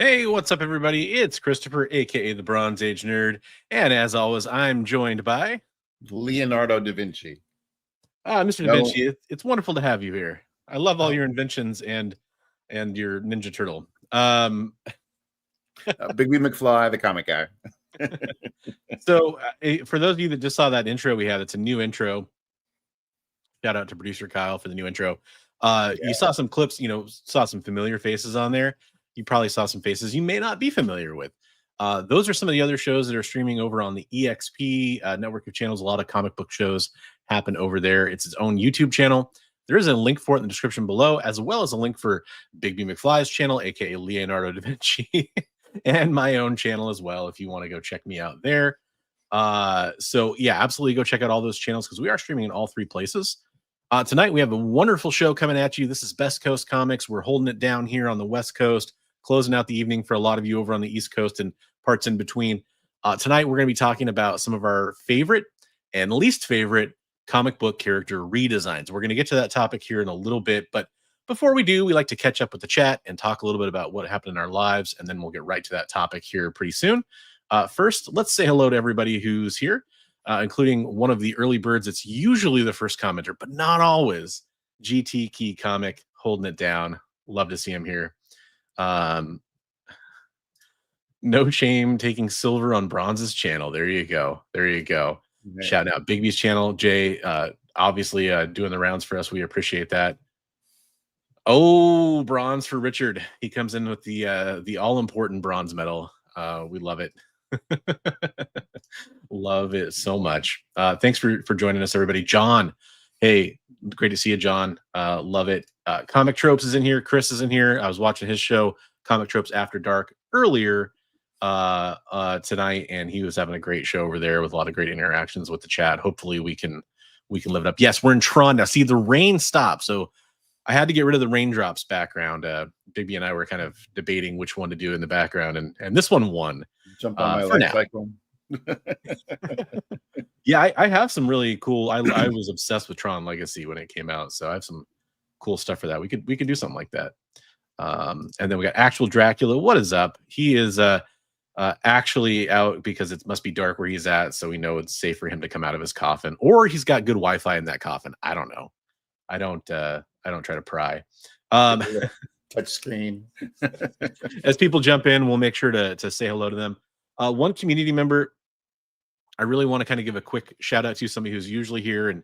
Hey, what's up, everybody? It's Christopher, aka the Bronze Age Nerd, and as always, I'm joined by Leonardo da Vinci. Mr. Da Vinci. It's wonderful to have you here. I love all your inventions and your Ninja Turtle. Bigby McFly, the comic guy. So, for those of you that just saw that intro we had, it's a new intro. Shout out to producer Kyle for the new intro. You saw some clips, saw some familiar faces on there. You probably saw some faces you may not be familiar with. Those are some of the other shows that are streaming over on the EXP network of channels. A lot of comic book shows happen over there. It's its own YouTube channel. There is a link for it in the description below, as well as a link for Bigby McFly's channel, aka Leonardo da Vinci, and my own channel as well, if you want to go check me out there. So yeah, absolutely go check out all those channels because we are streaming in all three places. Tonight we have a wonderful show coming at you. This is Best Coast Comics. We're holding it down here on the West Coast, closing out the evening for a lot of you over on the East Coast and parts in between. Tonight we're going to be talking about some of our favorite and least favorite comic book character redesigns. We're going to get to that topic here in a little bit, but before we do, we like to catch up with the chat and talk a little bit about what happened in our lives, and then we'll get right to that topic here pretty soon. First, let's say hello to everybody who's here, including one of the early birds. It's usually the first commenter, but not always. GT Key Comic holding it down. Love to see him here. No shame taking silver on Bronze's channel. There you go. There you go. Yeah. Shouting out Bigby's channel. Jay, obviously doing the rounds for us. We appreciate that. Oh, bronze for Richard. He comes in with the all-important bronze medal. We love it. Love it so much. Thanks for joining us, everybody. John, hey, great to see you, John. Love it. Comic Tropes is in here. Chris is in here. I was watching his show, Comic Tropes After Dark, earlier tonight, and he was having a great show over there with a lot of great interactions with the chat. Hopefully we can live it up. Yes, we're in Tron now. See, the rain stopped, so I had to get rid of the raindrops background. Bigby and I were kind of debating which one to do in the background, and this one won. Jump on my life cycle. Yeah, I have some really cool. I was obsessed with Tron Legacy when it came out, so I have some cool stuff for that. We could do something like that. And then we got Actual Dracula. What is up? He is actually out because it must be dark where he's at, so we know it's safe for him to come out of his coffin, or he's got good Wi-Fi in that coffin. I don't know. I don't try to pry. Touch screen. As people jump in, we'll make sure to say hello to them. One community member I really want to kind of give a quick shout out to, somebody who's usually here and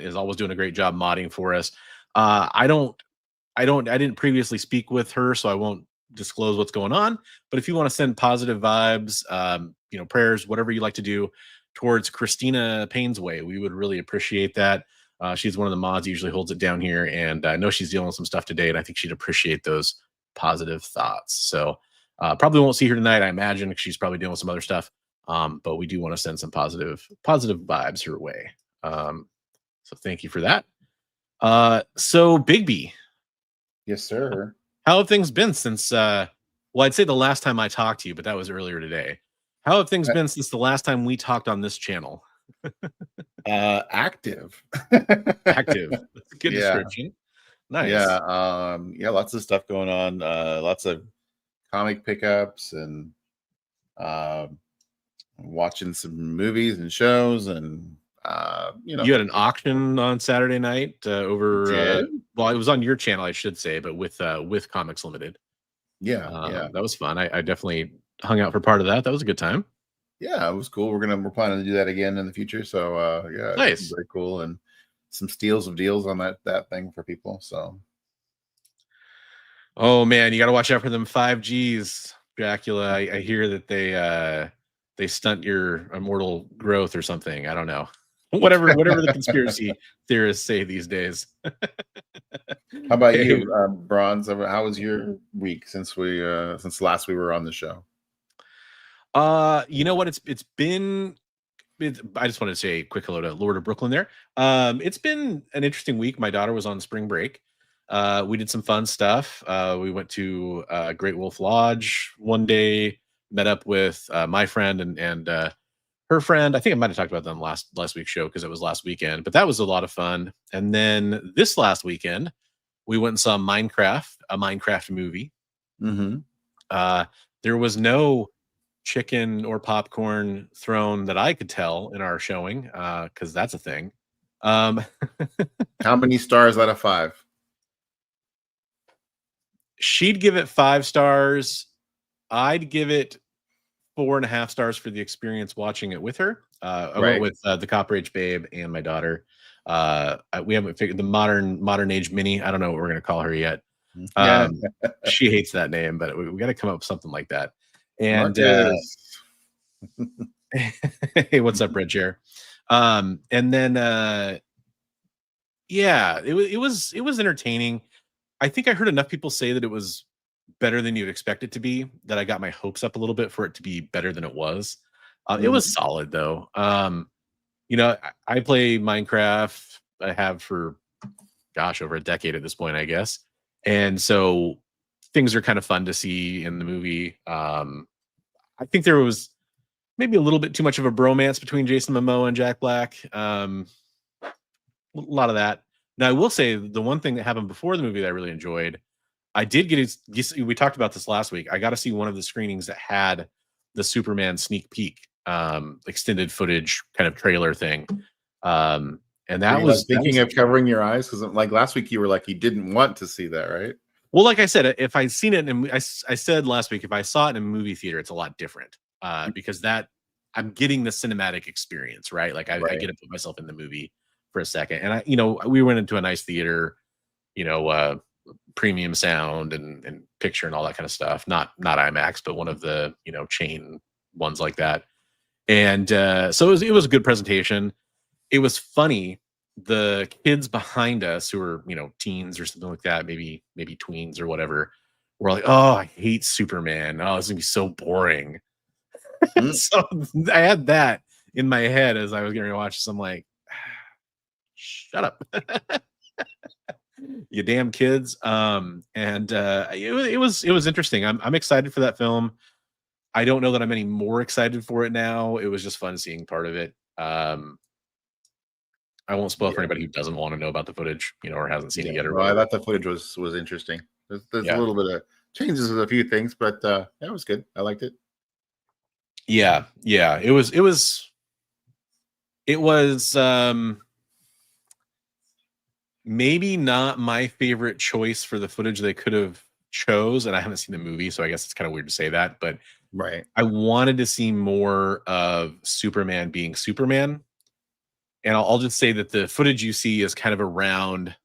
is always doing a great job modding for us. I didn't previously speak with her, so I won't disclose what's going on. But if you want to send positive vibes, prayers, whatever you like to do towards Christina Payne's way, we would really appreciate that. She's one of the mods, usually holds it down here, and I know she's dealing with some stuff today, and I think she'd appreciate those positive thoughts. So probably won't see her tonight, I imagine, because she's probably dealing with some other stuff. But we do want to send some positive vibes her way. So thank you for that. So Bigby. Yes, sir. How have things been since well, I'd say the last time I talked to you, but that was earlier today. How have things been since the last time we talked on this channel? Active. Active. That's a good description. Nice. Yeah, lots of stuff going on. Lots of comic pickups and watching some movies and shows, and you had an auction on Saturday night over well, it was on your channel, I should say, but with Comics Limited. Yeah, that was fun. I definitely hung out for part of that. That was a good time. Yeah, it was cool. We're planning to do that again in the future. So yeah, nice, very cool, and some steals of deals on that thing for people. So oh man, you got to watch out for them 5Gs, Dracula. I hear that they stunt your immortal growth or something. I don't know. Whatever the conspiracy theorists say these days. How about you, Bronze? How was your week since last we were on the show? You know what? I just wanted to say a quick hello to Lord of Brooklyn there. It's been an interesting week. My daughter was on spring break. We did some fun stuff. We went to Great Wolf Lodge one day, met up with my friend and her friend. I think I might have talked about them last week's show because it was last weekend, but that was a lot of fun. And then this last weekend, we went and saw a Minecraft movie. Mm-hmm. There was no chicken or popcorn thrown that I could tell in our showing, because that's a thing. How many stars out of 5? She'd give it 5 stars. I'd give it 4.5 stars for the experience watching it with her. I went with the Copper Age Babe and my daughter. We haven't figured the modern age Minnie. I don't know what we're gonna call her yet. She hates that name, but we got to come up with something like that. And hey, what's up, Red Chair? And then yeah, it was entertaining. I think I heard enough people say that it was better than you'd expect it to be that I got my hopes up a little bit for it to be better than it was. It was solid though. You know, I play Minecraft. I have for over a decade at this point, I guess. And so things are kind of fun to see in the movie. I think there was maybe a little bit too much of a bromance between Jason Momoa and Jack Black. A lot of that. Now, I will say the one thing that happened before the movie that I really enjoyed, I did get we talked about this last week. I got to see one of the screenings that had the Superman sneak peek, extended footage kind of trailer thing. And that was thinking of covering your eyes because like last week you were like you didn't want to see that, right? Well, like I said, if I'd seen it, and I said last week, if I saw it in a movie theater, it's a lot different because that I'm getting the cinematic experience, right? Like I get to put myself in the movie for a second, and we went into a nice theater, premium sound and picture and all that kind of stuff. Not IMAX, but one of the chain ones like that. And so it was a good presentation. It was funny. The kids behind us who were, teens or something like that, maybe tweens or whatever, were like, "Oh, I hate Superman. Oh, it's gonna be so boring." So I had that in my head as I was going to watch this. I'm like, shut up, you damn kids. It was interesting. I'm excited for that film. I don't know that I'm any more excited for it now. It was just fun seeing part of it. I won't spoil for anybody who doesn't want to know about the footage, or hasn't seen it yet. I thought the footage was interesting. There's a little bit of changes with a few things, but it was good. I liked it. Yeah. It was maybe not my favorite choice for the footage they could have chose, and I haven't seen the movie, so I guess it's kind of weird to say that, but I wanted to see more of Superman being Superman. And I'll just say that the footage you see is kind of around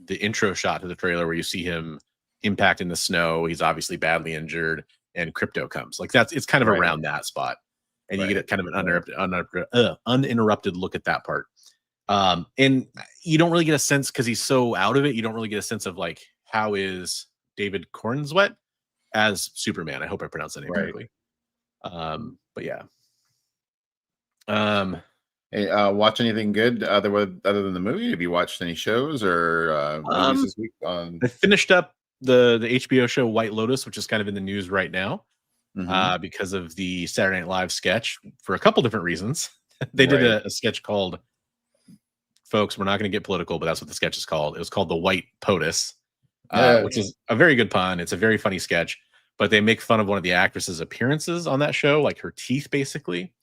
the intro shot to the trailer where you see him impact in the snow. He's obviously badly injured, and Crypto comes. Like it's kind of around that spot, and you get kind of an uninterrupted look at that part. And you don't really get a sense because he's so out of it. You don't really get a sense of like how is David Cornsweet as Superman. I hope I pronounced that name correctly. But yeah. Hey, watch anything good other than the movie? Have you watched any shows or movies this week? I finished up the HBO show White Lotus, which is kind of in the news right now because of the Saturday Night Live sketch for a couple different reasons. They did a sketch called, folks, we're not going to get political, but that's what the sketch is called. It was called the White POTUS, which is a very good pun. It's a very funny sketch, but they make fun of one of the actress's appearances on that show, like her teeth, basically.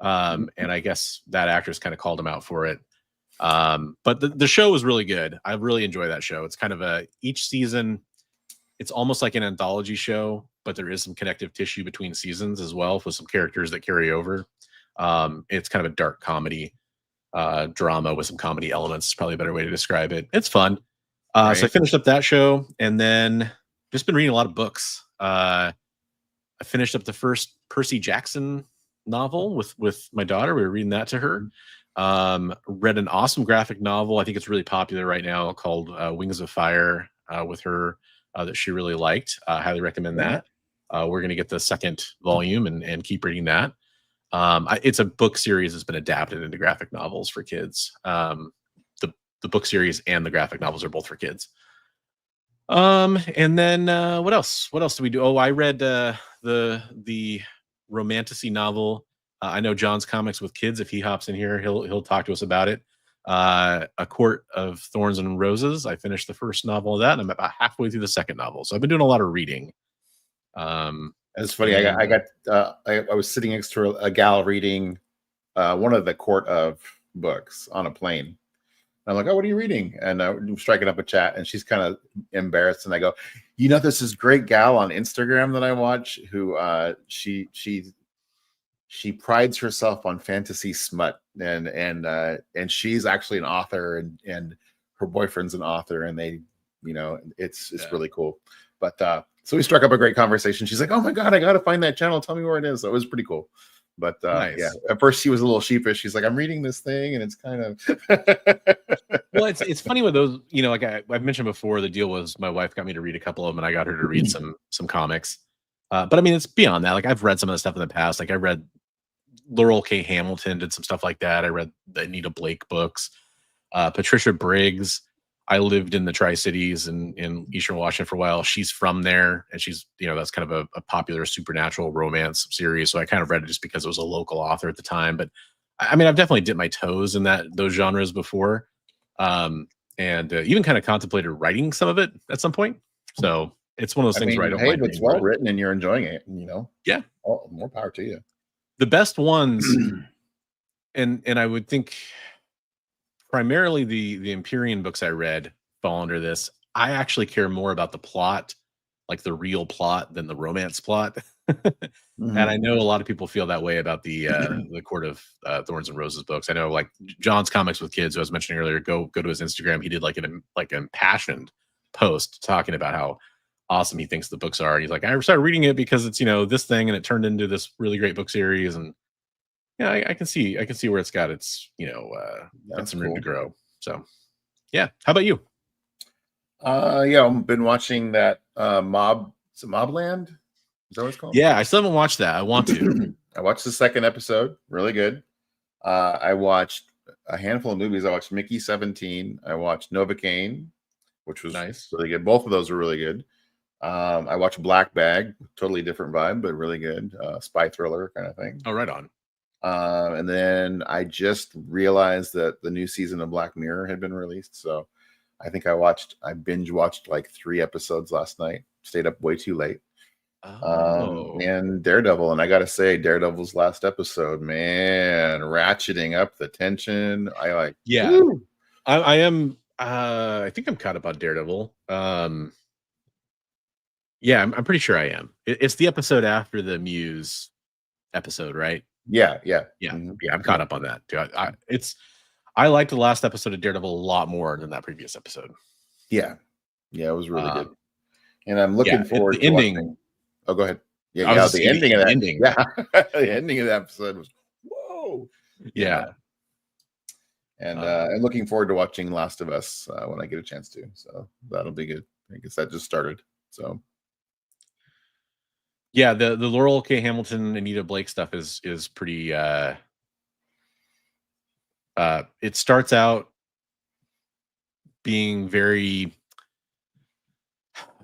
And I guess that actress kind of called him out for it. But the show was really good. I really enjoy that show. It's kind of each season, it's almost like an anthology show, but there is some connective tissue between seasons as well with some characters that carry over. It's kind of a dark comedy drama with some comedy elements. It's probably a better way to describe it. It's fun. So I finished up that show and then just been reading a lot of books. I finished up the first Percy Jackson novel with my daughter. We were reading that to her. Read an awesome graphic novel. I think it's really popular right now called Wings of Fire with her that she really liked. Highly recommend that. We're going to get the second volume and keep reading that. It's a book series that's been adapted into graphic novels for kids. The book series and the graphic novels are both for kids. And then what else do we do? Oh, I read the romantasy novel. I know John's Comics with Kids. If he hops in here, he'll talk to us about it. A Court of Thorns and Roses. I finished the first novel of that, and I'm about halfway through the second novel. So I've been doing a lot of reading. It's funny. I was sitting next to a gal reading one of the Court of books on a plane. I'm like, oh, what are you reading? And I'm striking up a chat, and she's kind of embarrassed. And I go, there's this great gal on Instagram that I watch who she prides herself on fantasy smut, and she's actually an author, and her boyfriend's an author, and they, it's really cool. But so we struck up a great conversation. She's like, oh my God, I got to find that channel. Tell me where it is. So it was pretty cool. But nice. Yeah, at first she was a little sheepish. She's like, I'm reading this thing, and it's kind of well, it's funny with those, like I've mentioned before, the deal was my wife got me to read a couple of them, and I got her to read some comics. But I mean, it's beyond that. Like, I've read some of the stuff in the past. Like, I read Laurel K. Hamilton did some stuff like that. I read the Anita Blake books. Patricia Briggs. I lived in the Tri-Cities in Eastern Washington for a while. She's from there, and she's, that's kind of a popular supernatural romance series. So I kind of read it just because it was a local author at the time. But I mean, I've definitely dipped my toes in those genres before, and even kind of contemplated writing some of it at some point. So it's one of those things where I don't mind. Hey, it's well written and you're enjoying it, Yeah. More power to you. The best ones, and I would think primarily the Empyrean books I read fall under this. I actually care more about the plot, like the real plot, than the romance plot. And I know a lot of people feel that way about the Court of Thorns and Roses books. I know, like John's Comics with Kids, who I was mentioning earlier, go to his Instagram. He did like an impassioned post talking about how awesome he thinks the books are. And he's like, I started reading it because it's this thing, and it turned into this really great book series. And yeah, I can see where it's got its got some room to grow. So yeah, how about you? Yeah, I've been watching that Mobland. Is that what it's called? Yeah, I still haven't watched that. I want to. I watched the second episode. Really good. I watched a handful of movies. I watched Mickey 17. I watched Novocaine, which was nice, really good. Both of those were really good. I watched Black Bag, totally different vibe, but really good. Spy thriller kind of thing. Oh, right on. And then I just realized that the new season of Black Mirror had been released. So I think I binge watched like 3 episodes last night. Stayed up way too late. And Daredevil, and I gotta say, Daredevil's last episode, man, ratcheting up the tension. I am. I think I'm caught up on Daredevil. Yeah, I'm pretty sure I am. It's the episode after the Muse episode, right? Yeah. Mm-hmm. Yeah, I'm caught up on that too. I liked the last episode of Daredevil a lot more than that previous episode. Yeah, it was really good. And I'm looking forward to the ending. Oh, go ahead. Yeah, the ending of that. Yeah, the ending of the episode was whoa. Yeah. And I'm looking forward to watching Last of Us when I get a chance to. So that'll be good. I guess that just started. So yeah, the Laurel K. Hamilton, Anita Blake stuff is pretty. It starts out being very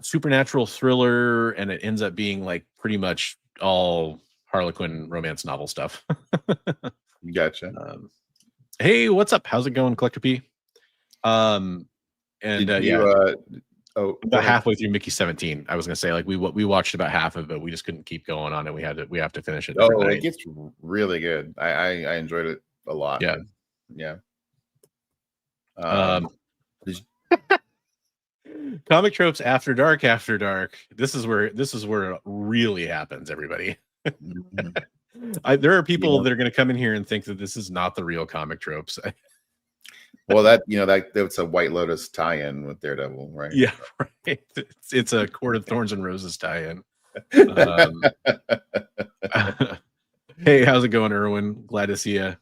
supernatural thriller, and it ends up being like pretty much all Harlequin romance novel stuff. Gotcha. Hey, what's up? How's it going, Collector P? About halfway through Mickey 17. I was gonna say, like, we watched about half of it. We just couldn't keep going on it. We have to finish it. It gets really good. I enjoyed it a lot. Yeah. Comic tropes after dark. This is where it really happens, everybody. There are people that are going to come in here and think that this is not the real comic tropes. Well, that's a White Lotus tie-in with Daredevil, right? Yeah, right. It's a Court of Thorns and Roses tie-in. Hey, how's it going, Erwin? Glad to see you.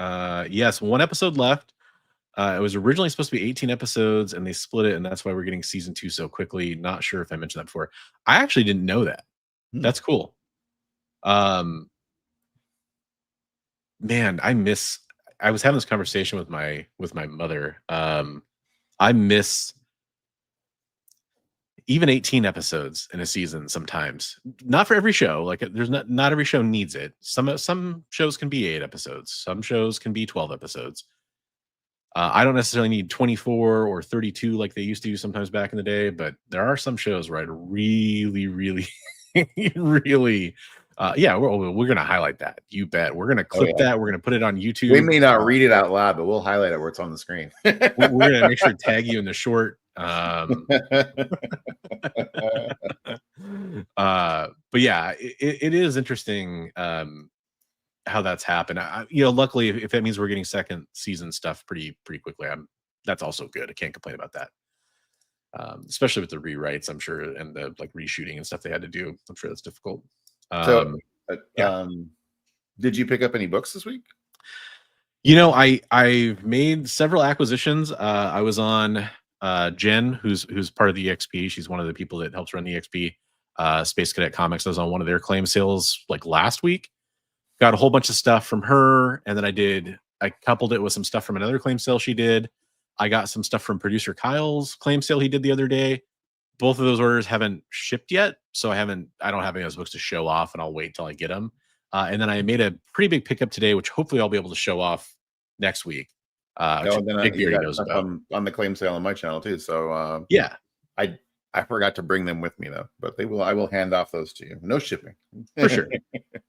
Yes, 1 episode left. It was originally supposed to be 18 episodes, and they split it, and that's why we're getting season 2 so quickly. Not sure if I mentioned that before. I actually didn't know that. That's cool. Man, I was having this conversation with my mother. I miss even 18 episodes in a season sometimes. Not for every show. Like, there's not every show needs it. Some shows can be 8 episodes. Some shows can be 12 episodes. I don't necessarily need 24 or 32 like they used to sometimes back in the day, but there are some shows where I'd really, really really, yeah, we're gonna highlight that. You bet. We're gonna clip that. We're gonna put it on YouTube. We may not read it out loud, but we'll highlight it where it's on the screen. We're gonna make sure to tag you in the short. But yeah, it is interesting how that's happened. Luckily, if that means we're getting second season stuff pretty quickly, that's also good. I can't complain about that. Especially with the rewrites, I'm sure, and the like reshooting and stuff they had to do. I'm sure that's difficult. Did you pick up any books this week? I've made several acquisitions. I was on Jen, who's part of the EXP. She's one of the people that helps run the EXP. Space Cadet Comics. I was on one of their claim sales like last week. Got a whole bunch of stuff from her, and then I coupled it with some stuff from another claim sale she did. I got some stuff from producer Kyle's claim sale he did the other day. Both of those orders haven't shipped yet, so I don't have any of those books to show off, and I'll wait till I get them. And then I made a pretty big pickup today, which hopefully I'll be able to show off next week. Bigby already knows about on the claim sale on my channel too. So yeah, I forgot to bring them with me though, but I will hand off those to you. No shipping. For sure.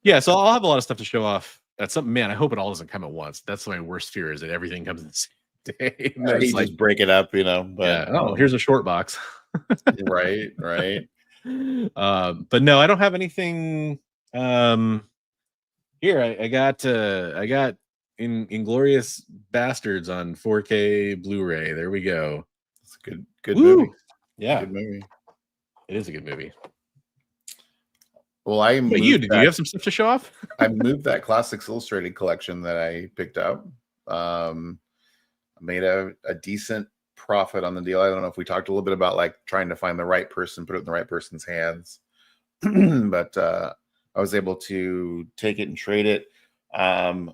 Yeah, so I'll have a lot of stuff to show off. That's something, man. I hope it all doesn't come at once. That's my worst fear, is that everything comes in the same day. You just break it up, But here's a short box. right. But no, I don't have anything. Here I got Inglorious Bastards on 4K Blu-ray. There we go. It's a good movie. Yeah, good movie. It is a good movie. Well, did you have some stuff to show off? I moved that Classics Illustrated collection that I picked up. I made a decent profit on the deal. I don't know if we talked a little bit about like trying to find the right person, put it in the right person's hands, but I was able to take it and trade it. I don't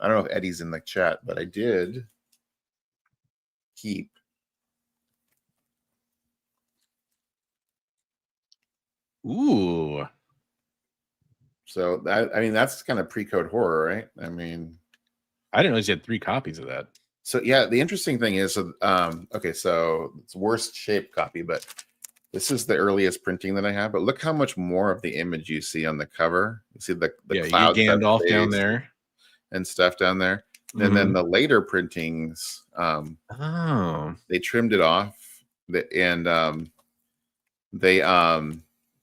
know if Eddie's in the chat, but I did keep. Ooh. So that's kind of pre-code horror, right? I mean, I didn't realize you had 3 copies of that. So yeah, the interesting thing is, okay, so it's worst shaped copy, but this is the earliest printing that I have. But look how much more of the image you see on the cover. You see the cloud Gandalf down there and stuff down there. And then the later printings, they trimmed it off,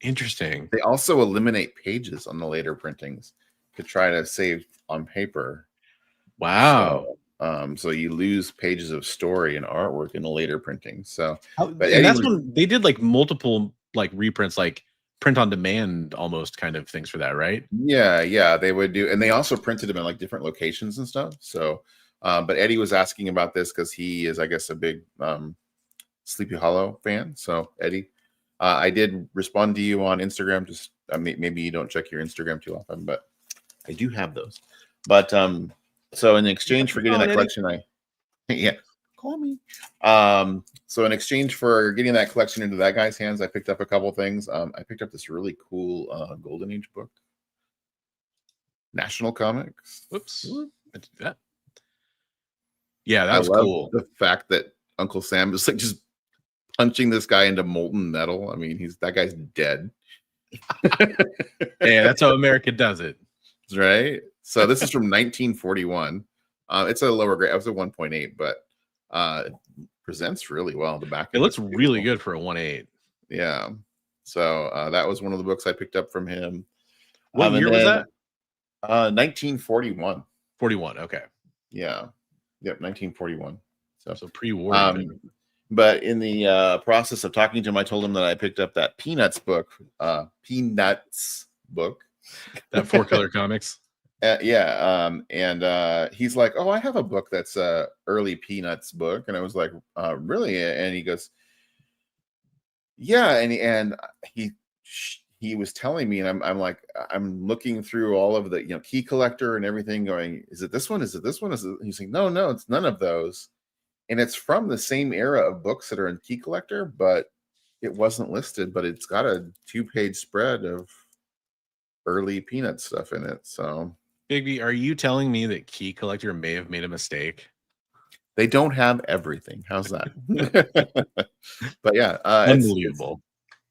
interesting. They also eliminate pages on the later printings to try to save on paper. Wow. So you lose pages of story and artwork in the later printing. So, that's when they did like multiple like reprints, like print on demand almost kind of things for that, right? Yeah, they would do, and they also printed them in like different locations and stuff. So, but Eddie was asking about this because he is, I guess, a big Sleepy Hollow fan. So, Eddie, I did respond to you on Instagram. Just maybe you don't check your Instagram too often, but I do have those. But so in exchange for getting that collection, call me. So in exchange for getting that collection into that guy's hands, I picked up a couple things. I picked up this really cool Golden Age book. National Comics. Whoops. I did that. Yeah, that was cool. The fact that Uncle Sam is like just punching this guy into molten metal. I mean, that guy's dead. Yeah, that's how America does it. Right. So this is from 1941. It's a lower grade. I was a 1.8, but it presents really well. The back. It looks really good for a 1.8. Yeah. So that was one of the books I picked up from him. What year was that? 1941. 41. Okay. Yeah. Yep. 1941. So pre-war. But in the process of talking to him, I told him that I picked up that Peanuts book. Peanuts book. That 4-color comics. And he's like, "Oh, I have a book that's a early Peanuts book," and I was like, "Really?" And he goes, "Yeah," and he was telling me, and I'm like, I'm looking through all of the Key Collector and everything, going, "Is it this one? Is it this one?" He's like, "No, it's none of those," and it's from the same era of books that are in Key Collector, but it wasn't listed. But it's got a 2-page spread of early Peanut stuff in it. So. Bigby, are you telling me that Key Collector may have made a mistake? They don't have everything. How's that? But yeah, unbelievable.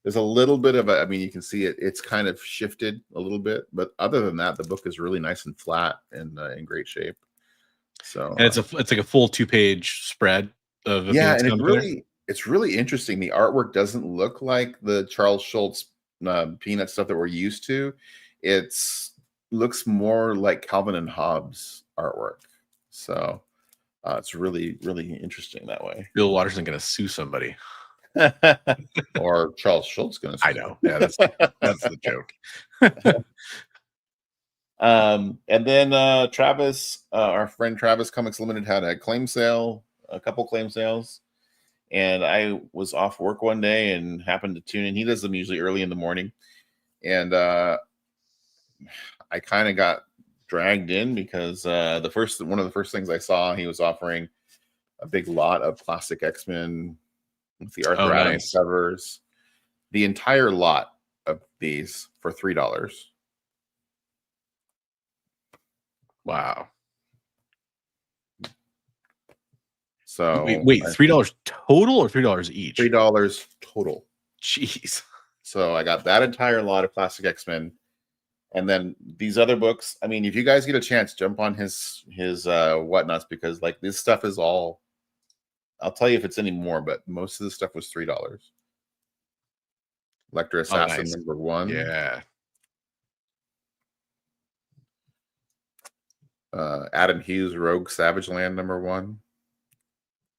There's a little bit of a, I mean, you can see it. It's kind of shifted a little bit, but other than that, the book is really nice and flat and in great shape. So, And it's like a full 2-page spread of a yeah, Peanuts and comic in there. it's really interesting. The artwork doesn't look like the Charles Schultz Peanut stuff that we're used to. It's looks more like Calvin and Hobbes artwork. So it's really, really interesting that way. Bill Watterson going to sue somebody. Or Charles Schultz going to. I know. Yeah, that's the joke. And then Travis, our friend Travis Comics Limited had a claim sale, a couple claim sales. And I was off work one day and happened to tune in. He does them usually early in the morning. And I kind of got dragged in because one of the first things I saw, he was offering a big lot of classic X-Men with the Arthur Adams covers. The entire lot of these for $3. Wow. So wait, $3 total or $3 each? $3 total. Jeez. So I got that entire lot of classic X-Men, and then these other books. I mean, if you guys get a chance, jump on his whatnots, because like this stuff is all. I'll tell you if it's any more, but most of the stuff was $3. Lecter Assassin #1. Yeah. Adam Hughes Rogue Savage Land #1.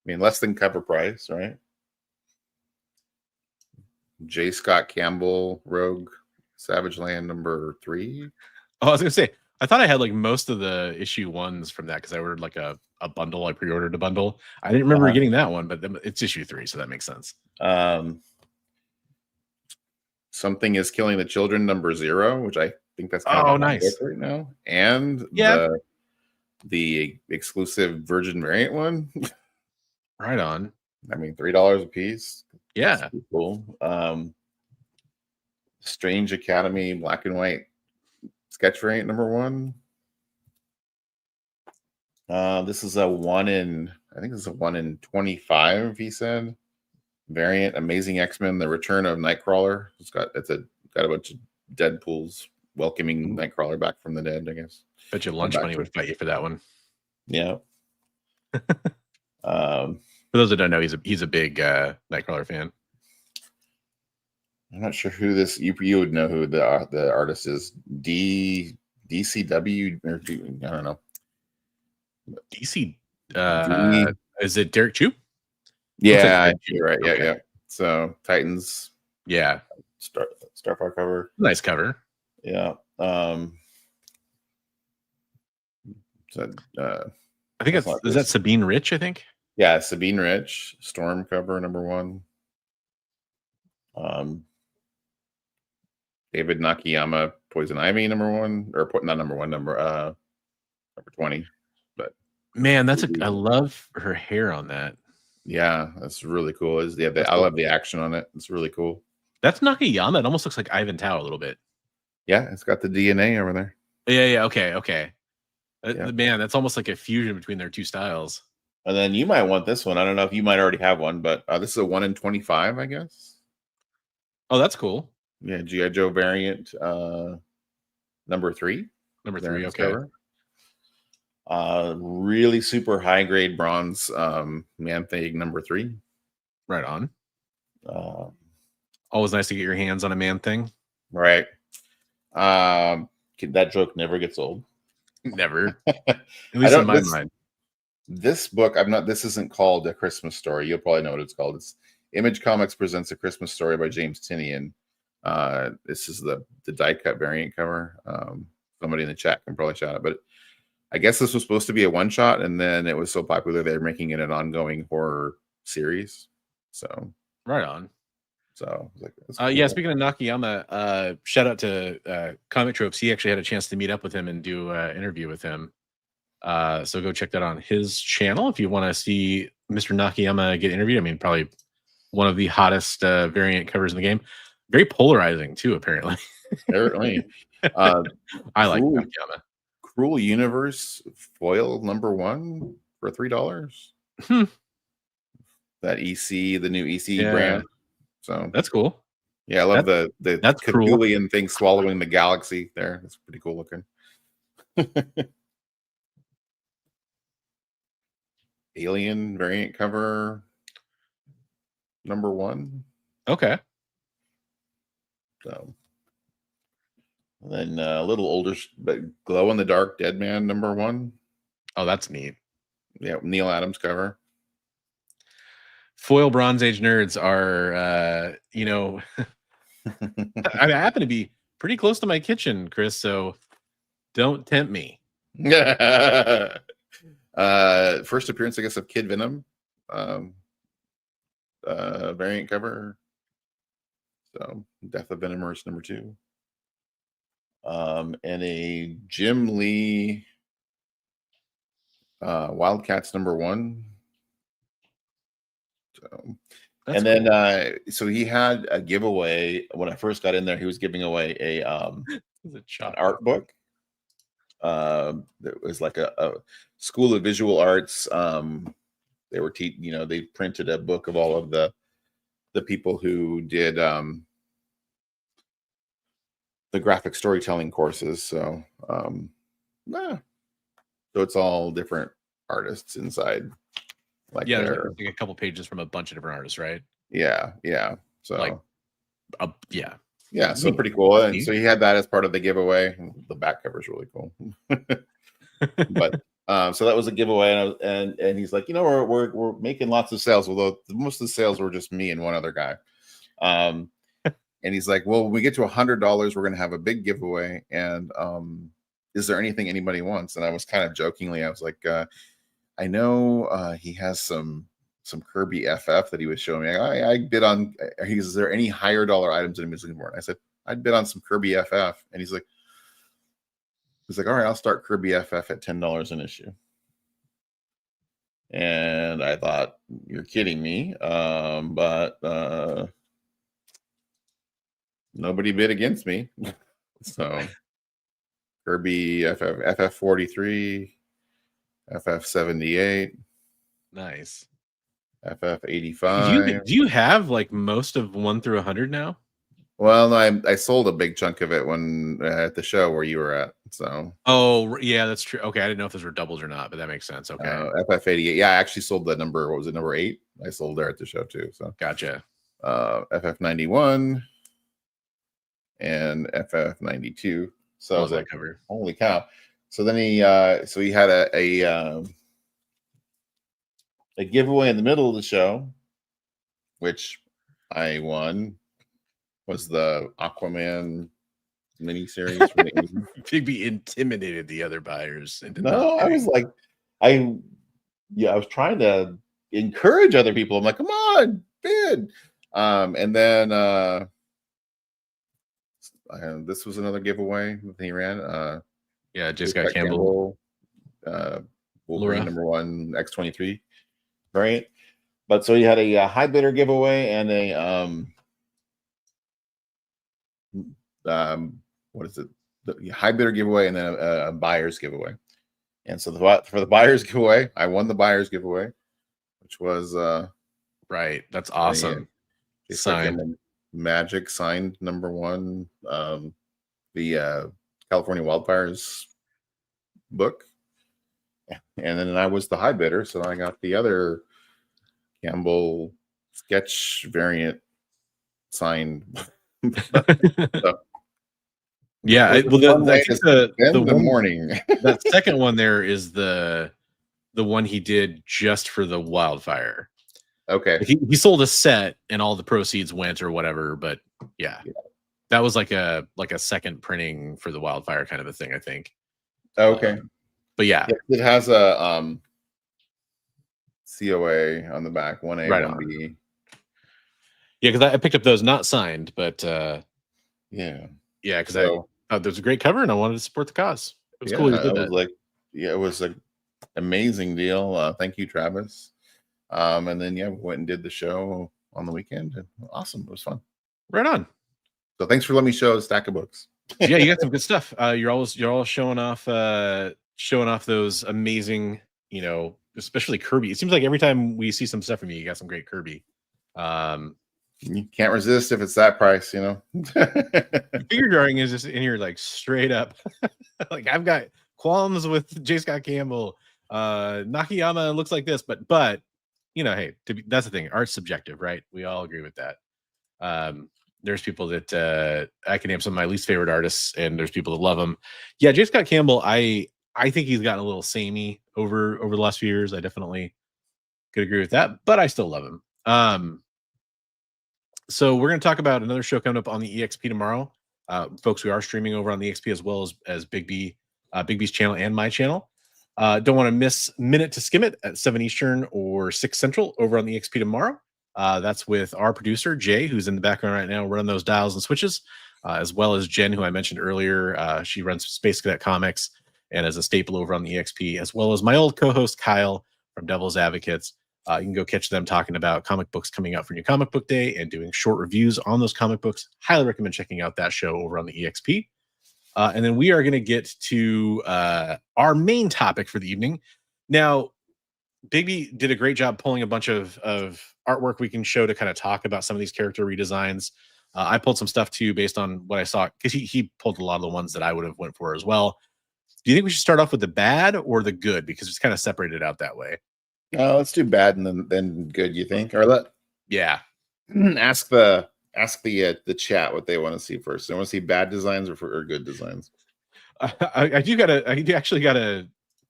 I mean, less than cover price, right? J. Scott Campbell Rogue Savage Land #3. Oh, I was gonna say, I thought I had like most of the issue 1s from that because I ordered like a bundle. I pre-ordered a bundle. I didn't remember getting that one, but it's issue 3, so that makes sense. Something is Killing the Children #0, which I think that's kind of nice right now, and the exclusive Virgin variant one. Right on. I mean, $3 a piece. Yeah, cool. Strange Academy black and white sketch variant #1. This is a 1 in, I think this is a 1 in 25. He said variant. Amazing X-Men: The Return of Nightcrawler. It's got a bunch of Deadpool's welcoming Nightcrawler back from the dead, I guess. Bet you lunch money would fight you for that one. Yeah. For those that don't know, he's a big Nightcrawler fan. I'm not sure who this. You would know who the artist is. DCW, or I don't know. DC. Is it Derek Chu? Yeah, you're right. Okay. Yeah. So Titans. Yeah. Starfire cover. Nice cover. Yeah. I think is that Sabine Rich, I think? Yeah, Sabine Rich, Storm cover #1. David Nakayama, Poison Ivy #1, or not #1, number 20. But man, I love her hair on that. Yeah, that's really cool. I love the action on it. It's really cool. That's Nakayama. It almost looks like Ivan Tao a little bit. Yeah, it's got the DNA over there. Yeah. Okay. Yeah. Man, that's almost like a fusion between their two styles. And then you might want this one. I don't know if you might already have one, but this is a 1 in 25, I guess. Oh, that's cool. Yeah, G.I. Joe variant #3. #3, okay. Really super high grade bronze Man-Thing #3. Right on. Always nice to get your hands on a Man-Thing. Right. That joke never gets old. Never. At least in my mind. This book, this isn't called A Christmas Story. You'll probably know what it's called. It's Image Comics presents A Christmas Story by James Tinian. This is the die cut variant cover. Somebody in the chat can probably shout it, but I guess this was supposed to be a one shot, and then it was so popular they're making it an ongoing horror series. So right on. So cool. Yeah, speaking of Nakayama, shout out to Comic Tropes. He actually had a chance to meet up with him and do an interview with him. So go check that on his channel if you want to see Mr. Nakayama get interviewed. I mean, probably one of the hottest variant covers in the game. Very polarizing too, apparently. Apparently. I like Nakayama. Cruel Universe foil #1 for $3. That EC, the new EC brand. So that's cool. Yeah, I love the that's cool. Cthulhian thing swallowing the galaxy there. That's pretty cool looking. Alien variant cover #1. Okay. So, and then a little older, but glow in the dark Dead Man #1. Oh, that's neat. Yeah, Neil Adams cover. Foil Bronze Age nerds are, you know, I happen to be pretty close to my kitchen, Chris. So don't tempt me. First appearance, I guess, of Kid Venom variant cover. So Death of Venomverse #2. And a Jim Lee Wildcats #1. So, and then cool. So he had a giveaway when I first got in there. He was giving away an art book. It was like a School of Visual Arts. They were they printed a book of all of the people who did the graphic storytelling courses. So so it's all different artists inside. Like there's like a couple pages from a bunch of different artists, right? Yeah. So like yeah, so pretty cool. And so he had that as part of the giveaway. The back cover is really cool. But so that was a giveaway, and he's like, we're making lots of sales, although most of the sales were just me and one other guy. And he's like, well, when we get to $100, we're gonna have a big giveaway. And is there anything anybody wants? And I was kind of jokingly, I was like, I know he has some Kirby FF that he was showing me. I bid on. Is there any higher dollar items that he's looking for? And I said, I'd bid on some Kirby FF. And he's like, all right, I'll start Kirby FF at $10 an issue. And I thought, you're kidding me. But nobody bid against me. So Kirby FF 43, FF 78. Nice. FF 85. Do you have like most of 1 through 100 now? Well, I sold a big chunk of it when at the show where you were at. So. Oh yeah, that's true. Okay, I didn't know if those were doubles or not, but that makes sense. Okay. FF 88. Yeah, I actually sold the number. What was it? Number 8. I sold there at the show too. So. Gotcha. FF 91 and FF 92. So I was like, cover. Holy cow! So then he had a giveaway in the middle of the show, which I won. Was the Aquaman miniseries? Bigby intimidated the other buyers. No, I was like, I was trying to encourage other people. I'm like, come on, bid. And then this was another giveaway that he ran. J. Scott Campbell, Wolverine #1 X-23 variant. But so he had a high bidder giveaway and a what is it? The high bidder giveaway and then a buyer's giveaway. And so for the buyer's giveaway, I won the buyer's giveaway, which was right. That's awesome. Signed Magic signed #1, the California Wildfires book. And then I was the high bidder, so I got the other Campbell sketch variant signed. So, yeah, the morning. That second one there is the one he did just for the Wildfire. Okay, he sold a set and all the proceeds went or whatever, but yeah. That was like a second printing for the Wildfire kind of a thing, I think. Okay, but yeah, it has a COA on the back, 1A, right 1B. Yeah, because I picked up those not signed, but yeah, because I thought there was a great cover and I wanted to support the cause. It was cool. It was an amazing deal. Thank you, Travis. And then we went and did the show on the weekend. And awesome, it was fun. Right on. So thanks for letting me show a stack of books. Yeah, you got some good stuff. You're all showing off those amazing, especially Kirby. It seems like every time we see some stuff from you got some great Kirby. You can't resist if it's that price, you know. Figure drawing is just in here like straight up. Like I've got qualms with J. Scott Campbell. Nakayama looks like this, but you know, hey, that's the thing. Art's subjective, right? We all agree with that. There's people that I can name some of my least favorite artists, and there's people that love him. Yeah, J. Scott Campbell, I think he's gotten a little samey over the last few years. I definitely could agree with that, but I still love him. So we're going to talk about another show coming up on the EXP tomorrow. Folks, we are streaming over on the EXP as well as Bigby's channel and my channel. Don't want to miss Minute to Skim It at 7 Eastern or 6 Central over on the EXP tomorrow. That's with our producer, Jay, who's in the background right now running those dials and switches, as well as Jen, who I mentioned earlier. She runs Space Cadet Comics and is a staple over on the EXP, as well as my old co-host, Kyle, from Devil's Advocates. You can go catch them talking about comic books coming out for New Comic Book Day and doing short reviews on those comic books. Highly recommend checking out that show over on the EXP. And then we are going to get to our main topic for the evening. Now, Bigby did a great job pulling a bunch of artwork we can show to kind of talk about some of these character redesigns. I pulled some stuff too based on what I saw, because he pulled a lot of the ones that I would have went for as well. Do you think we should start off with the bad or the good? Because it's kind of separated out that way. Let's do bad and then good, you think? Or ask the chat what they want to see first. They want to see bad designs or good designs. I actually gotta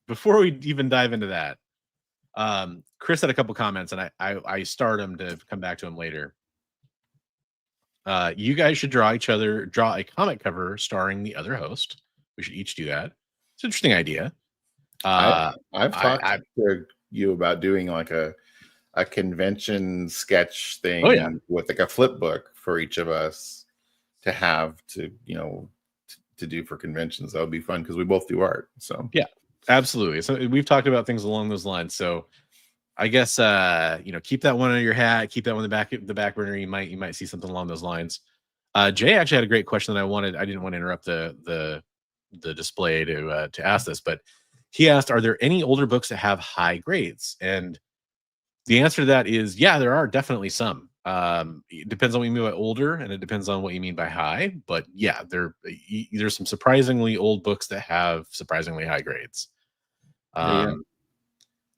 before we even dive into that. Chris had a couple comments, and I starred him to come back to him later. You guys should draw a comic cover starring the other host. We should each do that. It's an interesting idea. I've talked to you about doing like a convention sketch thing with like a flip book for each of us to have to do for conventions. That would be fun because we both do art. So yeah, absolutely. So we've talked about things along those lines. So I guess keep that one on your hat, keep that one in the back burner. You might see something along those lines. Jay actually had a great question that I didn't want to interrupt the display to ask this, but he asked, are there any older books that have high grades? And the answer to that is, yeah, there are definitely some. It depends on what you mean by older, and it depends on what you mean by high. But yeah, there's some surprisingly old books that have surprisingly high grades. I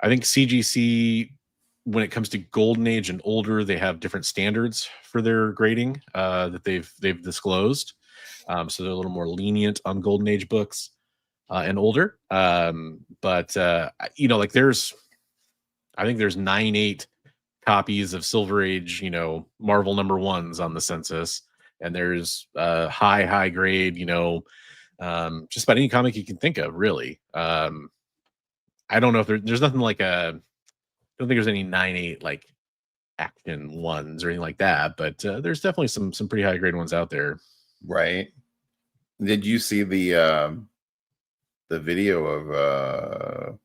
think CGC, when it comes to Golden Age and older, they have different standards for their grading that they've disclosed. So they're a little more lenient on Golden Age books and older. But I think there's 9/8 copies of Silver Age, Marvel #1s on the census, and there's high grade, just about any comic you can think of, really. I don't know if there's nothing like I don't think there's any 9/8 like action ones or anything like that, but there's definitely some pretty high grade ones out there. Right. Did you see the video of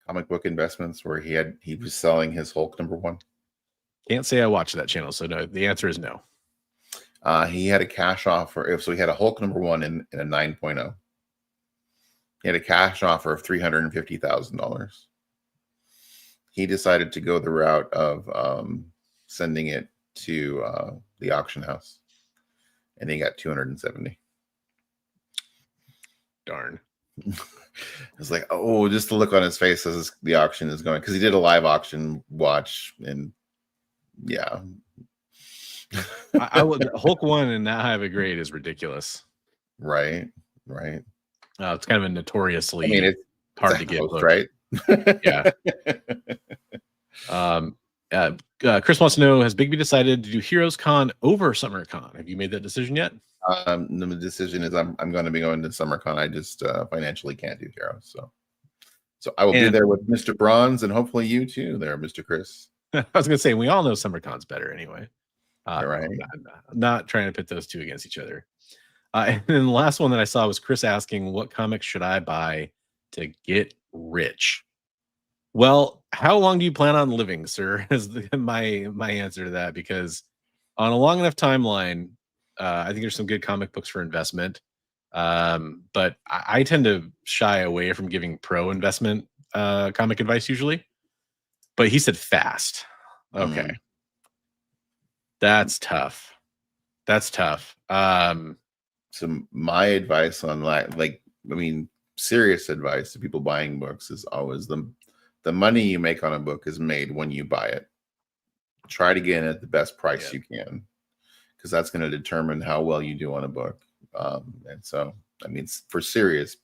Comic Book Investments where he was selling his Hulk #1? Can't say I watched that channel, so no. The answer is no. He had a cash offer. So he had a Hulk #1 in a 9.0. He had a cash offer of $350,000. He decided to go the route of sending it to the auction house, and he got 270. Darn. It's like, oh, just the look on his face as the auction is going, because he did a live auction watch, and yeah. I would Hulk 1 and that high of a grade is ridiculous. Right. It's kind of a notoriously it's hard to get look. Right? Yeah. Chris wants to know, has Bigby decided to do Heroes Con over Summer Con? Have you made that decision yet? The decision is I'm going to be going to SummerCon. I just financially can't do Heroes, so I will be there with Mr. Bronze, and hopefully you too, there, Mr. Chris. I was going to say, we all know SummerCon's better anyway. Right. Not trying to pit those two against each other. And then the last one that I saw was Chris asking, what comics should I buy to get rich? Well, how long do you plan on living, sir? Is my answer to that, because on a long enough timeline, I think there's some good comic books for investment. But I tend to shy away from giving pro investment comic advice usually. But he said fast. Okay. That's tough. That's tough. So my advice on serious advice to people buying books is always the money you make on a book is made when you buy it. Try to get it at the best price you can, because that's going to determine how well you do on a book. And so, I mean, for serious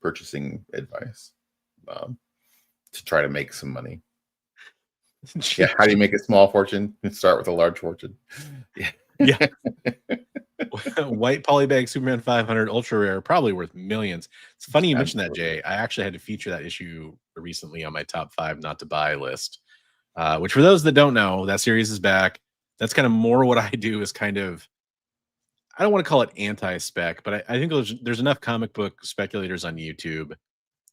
purchasing advice, to try to make some money. Yeah. How do you make a small fortune? Start with a large fortune. Yeah. White polybag Superman 500 ultra rare, probably worth millions. It's funny you mentioned that, Jay. I actually had to feature that issue recently on my top 5 not to buy list. Which, for those that don't know, that series is back. That's kind of more what I do, is kind of, I don't want to call it anti-spec, but I think there's enough comic book speculators on YouTube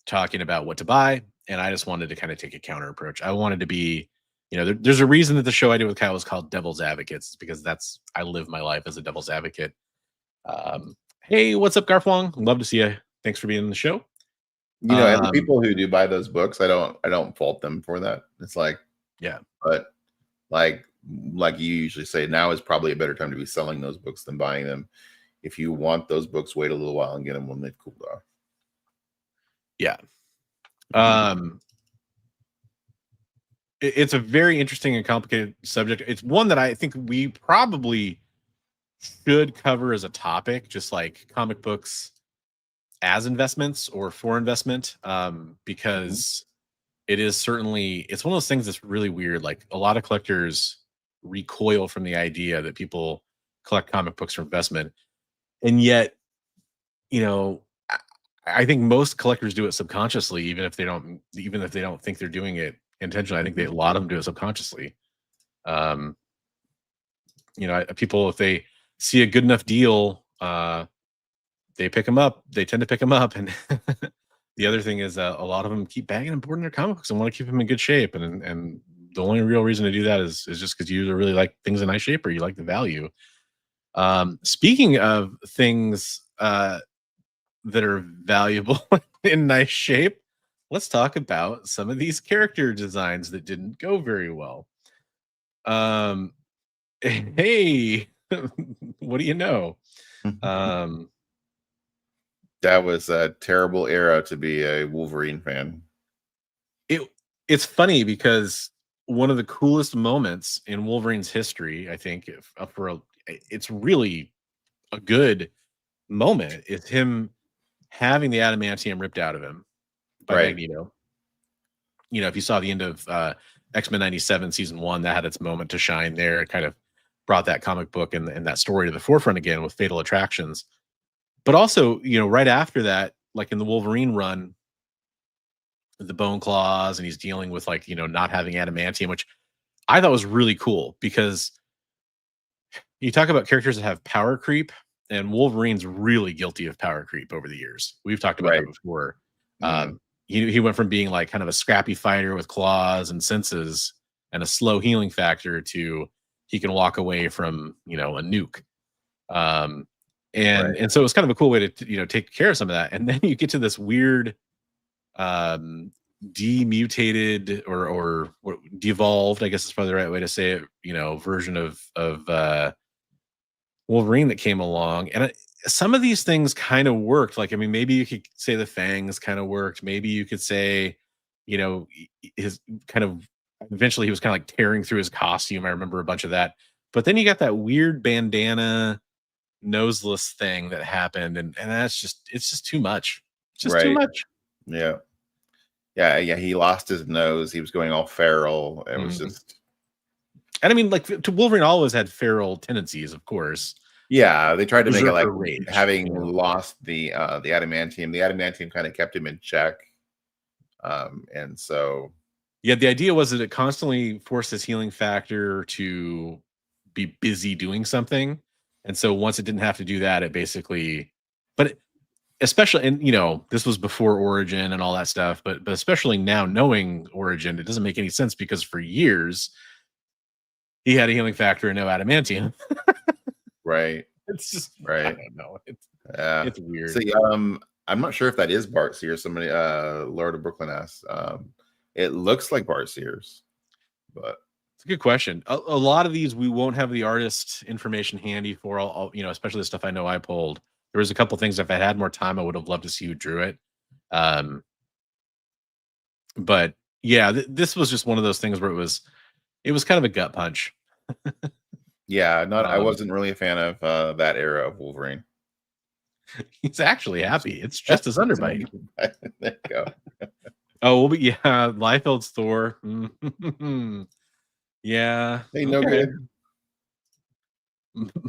talking about what to buy, and I just wanted to kind of take a counter approach. I wanted to be, there's a reason that the show I did with Kyle was called Devil's Advocates. It's because I live my life as a devil's advocate. Hey, what's up, Garfwong? Love to see you. Thanks for being on the show. And the people who do buy those books, I don't fault them for that. It's like, yeah, but like you usually say, now is probably a better time to be selling those books than buying them. If you want those books, wait a little while and get them when they've cooled off. Yeah. It's a very interesting and complicated subject. It's one that I think we probably should cover as a topic, just like comic books as investments or for investment, because it is certainly, it's one of those things that's really weird. Like, a lot of collectors recoil from the idea that people collect comic books for investment, and yet, I think most collectors do it subconsciously, even if they don't think they're doing it intentionally. I think a lot of them do it subconsciously. People, if they see a good enough deal, they pick them up. They tend to pick them up, and the other thing is, a lot of them keep bagging and boarding their comic books and want to keep them in good shape. And the only real reason to do that is just because you really like things in nice shape, or you like the value. Speaking of things that are valuable in nice shape, let's talk about some of these character designs that didn't go very well. Hey, what do you know? That was a terrible era to be a Wolverine fan. It's funny because one of the coolest moments in Wolverine's history, I think, it's really a good moment, is him having the adamantium ripped out of him by Magneto. If you saw the end of X-Men 97 season 1, that had its moment to shine there. It kind of brought that comic book and that story to the forefront again with Fatal Attractions. But also, right after that, like in the Wolverine run, the bone claws, and he's dealing with not having adamantium, which I thought was really cool, because you talk about characters that have power creep, and Wolverine's really guilty of power creep over the years. We've talked about that before. He went from being like kind of a scrappy fighter with claws and senses and a slow healing factor to he can walk away from a nuke. And so it was kind of a cool way to take care of some of that. And then you get to this weird demutated or devolved, I guess is probably the right way to say it, version of Wolverine that came along. And some of these things kind of worked. Like, I mean, maybe you could say the fangs kind of worked. Maybe you could say, his kind of, eventually he was kind of like tearing through his costume. I remember a bunch of that. But then you got that weird bandana noseless thing that happened, and it's just too much. Just too much. Yeah, he lost his nose. He was going all feral. It was just, and I mean, like, Wolverine always had feral tendencies, of course. Yeah, they tried to make it like rage, having lost the adamantium. The adamantium kind of kept him in check, and so the idea was that it constantly forced his healing factor to be busy doing something. And so once it didn't have to do that, it basically, especially, and this was before Origin and all that stuff, but especially now, knowing Origin, it doesn't make any sense, because for years he had a healing factor and no adamantium. Right. It's just, right. I don't know. It's weird. So, I'm not sure if that is Bart Sears. Somebody, Lord of Brooklyn asked. It looks like Bart Sears, but It's a good question. A lot of these we won't have the artist information handy for all, especially the stuff I know I pulled. There was a couple things if I had more time, I would have loved to see who drew it. Um, but yeah, this was just one of those things where it was kind of a gut punch. Yeah, not. I Um, wasn't really a fan of that era of Wolverine. he's actually happy. It's just his underbite. There you go. Oh, well, but yeah, Liefeld's Thor. Yeah. Hey, no good.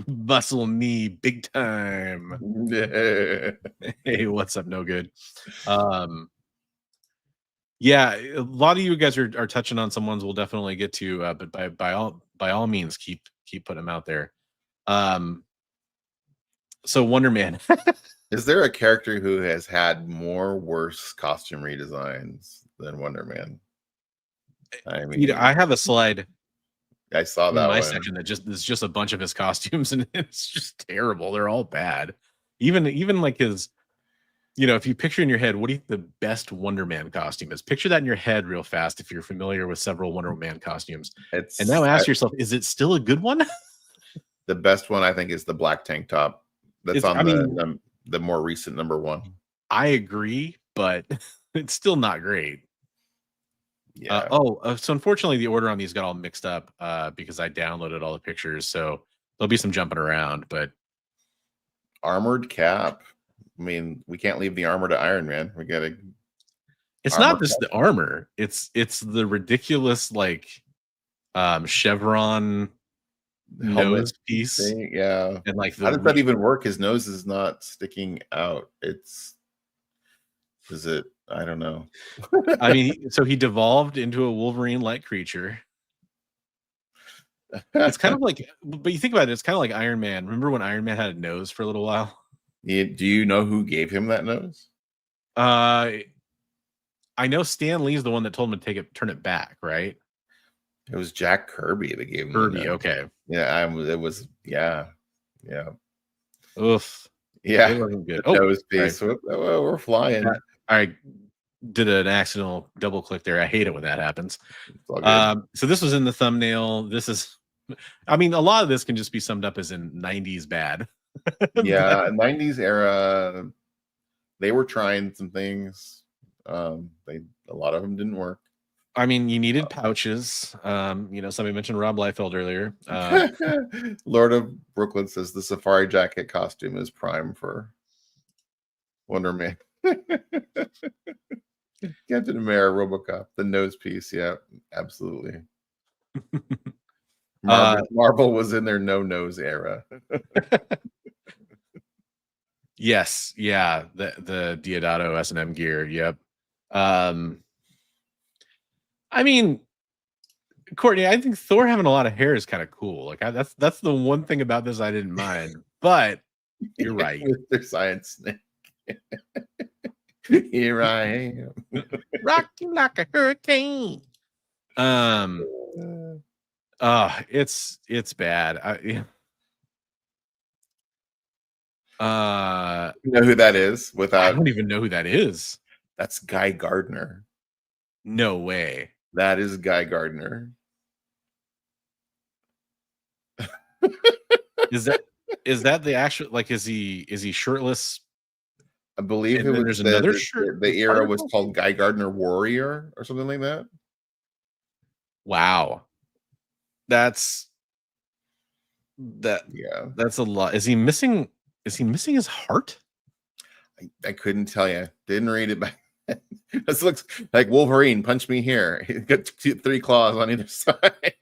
Muscle me big time. Hey, what's up? No good. Yeah, a lot of you guys are touching on some ones we'll definitely get to, but by all means, keep putting them out there. So Wonder Man. Is there a character who has had more worse costume redesigns than Wonder Man? I mean, I have a slide I saw in that my one. section that it's just a bunch of his costumes, and it's just terrible. They're all bad. Even like his, if you picture in your head, what do you think the best Wonder Man costume is? Picture that in your head real fast if you're familiar with several Wonder Man costumes. And now ask yourself, is it still a good one? The best one I think is the black tank top. That's the more recent #1. I agree, but it's still not great. Yeah. So unfortunately, the order on these got all mixed up because I downloaded all the pictures, so there'll be some jumping around. But Armored Cap. I mean, we can't leave the armor to Iron Man. We gotta. It's not just the armor; it's the ridiculous chevron nose piece. Yeah, and like how does that even work? His nose is not sticking out. Is it? I don't know. I mean, so he devolved into a Wolverine-like creature. It's kind of like, but you think about it, it's kind of like Iron Man. Remember when Iron Man had a nose for a little while? Do you know who gave him that nose? I know Stan Lee's the one that told him to turn it back, right? It was Jack Kirby that gave him Kirby. Okay. Yeah, it was. Yeah. Oof. Yeah. It wasn't good. Nose piece. Right. We're flying. I did an accidental double click there. I hate it when that happens. So this was in the thumbnail. I mean, a lot of this can just be summed up as in 90s bad. Yeah, 90s era. They were trying some things. A lot of them didn't work. I mean, you needed pouches. Somebody mentioned Rob Liefeld earlier. Lord of Brooklyn says the safari jacket costume is prime for Wonder Man. Captain America, RoboCop, the nose piece. Yeah, absolutely. Marvel was in their no nose era. Yes, yeah, the Diodato S&M gear. Yep. I mean, Courtney, I think Thor having a lot of hair is kind of cool. Like that's the one thing about this I didn't mind. But you're right. Mr. Science Snake. Here I am, rocking like a hurricane. It's bad. You know who that is? I don't even know who that is. That's Guy Gardner. No way. That is Guy Gardner. Is that the actual, like, is he shirtless? I believe there's another shirt. The era was called Guy Gardner Warrior or something like that. Wow. That's a lot. Is he missing his heart? I couldn't tell you. Didn't read it back. This looks like Wolverine. Punch me here. He's got 3 claws on either side.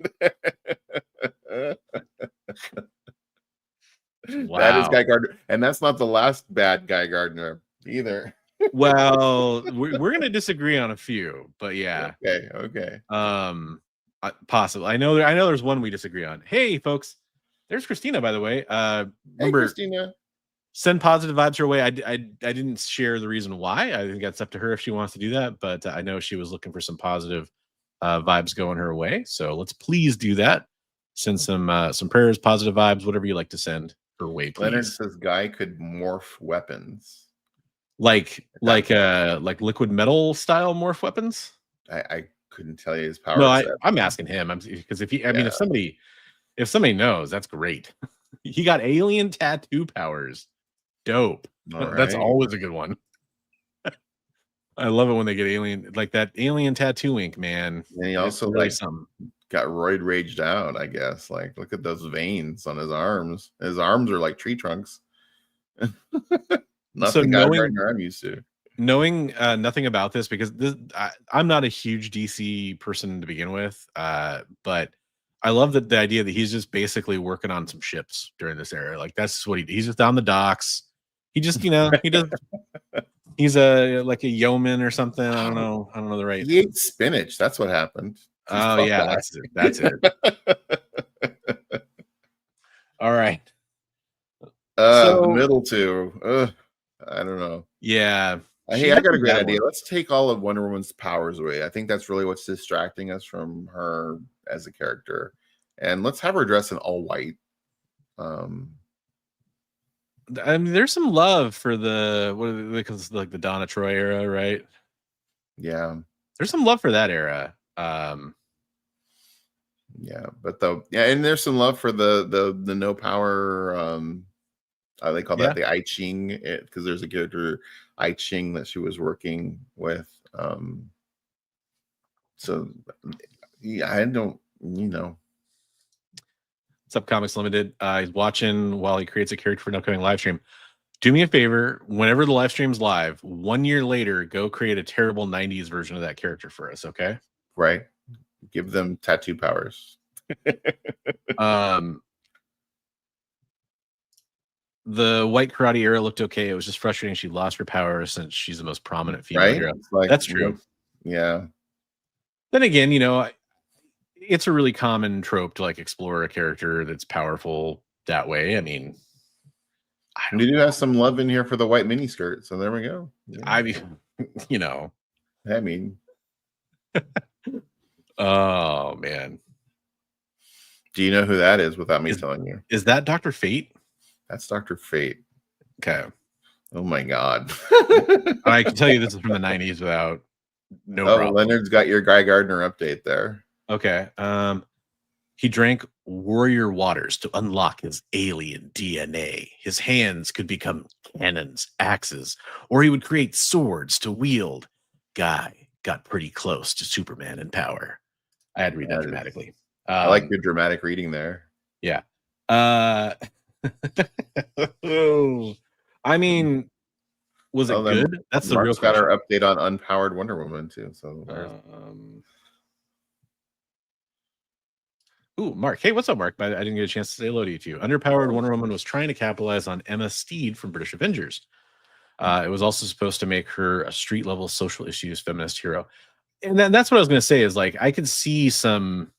Wow. That is Guy Gardner, and that's not the last bad Guy Gardner either. Well, we're going to disagree on a few, but yeah. Okay. Possibly. I know there's one we disagree on. Hey, folks, there's Christina, by the way. Remember, hey, Christina. Send positive vibes her way. I didn't share the reason why. I think that's up to her if she wants to do that, but I know she was looking for some positive vibes going her way. So let's please do that. Send some prayers, positive vibes, whatever you like to send her way, please. Leonard says Guy could morph weapons. Like liquid metal style morph weapons? I couldn't tell you his power No, set. I'm asking him. Because if he, I mean, Yeah. if somebody knows, that's great. He got alien tattoo powers. Dope. All That's right. always a good one. I love it when they get alien, like that alien tattoo ink, man. And he It's also really like something. got roid raged out, I guess. Like, look at those veins on his arms. His arms are like tree trunks. Not So the guy Gardner I'm used to. knowing nothing about this, because I'm not a huge DC person to begin with, but I love that the idea that he's just basically working on some ships during this era. Like that's what he's just on the docks. He just, he does. He's like a yeoman or something. I don't know the right. He ate spinach. That's what happened. Oh yeah, that's it. All right. The middle two. I don't know. Yeah. Hey, I got a great idea. Let's take all of Wonder Woman's powers away. I think that's really what's distracting us from her as a character. And let's have her dress in all white. I mean, there's some love for the like the Donna Troy era, right? Yeah. There's some love for that era. Yeah, but and there's some love for the no power. They call that the I Ching, because there's a character I Ching that she was working with. So yeah, I don't, What's up, Comics Limited? He's watching while he creates a character for an upcoming live stream. Do me a favor, whenever the live stream's live, 1 year later, go create a terrible 90s version of that character for us, okay? Right. Give them tattoo powers. The white karate era looked okay. It was just frustrating she lost her power since she's the most prominent female hero. That's true. Yeah. Then again, it's a really common trope to like explore a character that's powerful that way. I mean, we do have some love in here for the white miniskirt, so there we go. Yeah. I mean, oh man, do you know who that is without me telling you? Is that Dr. Fate? That's Dr. Fate. Okay. Oh my god. I can tell you this is from the 90s without problem. Leonard's got your Guy Gardner update there. Okay. He drank warrior waters to unlock his alien DNA. His hands could become cannons, axes, or he would create swords to wield. Guy got pretty close to Superman in power. I had to read that dramatically. I like your dramatic reading there. Yeah. I mean, was it good? That's the real question. Got our update on Unpowered Wonder Woman too. So ooh, Mark. Hey, what's up, Mark? I didn't get a chance to say hello to you too. Underpowered Wonder Woman was trying to capitalize on Emma Steed from British Avengers. It was also supposed to make her a street level social issues feminist hero. And that's what I was going to say is like, I could see some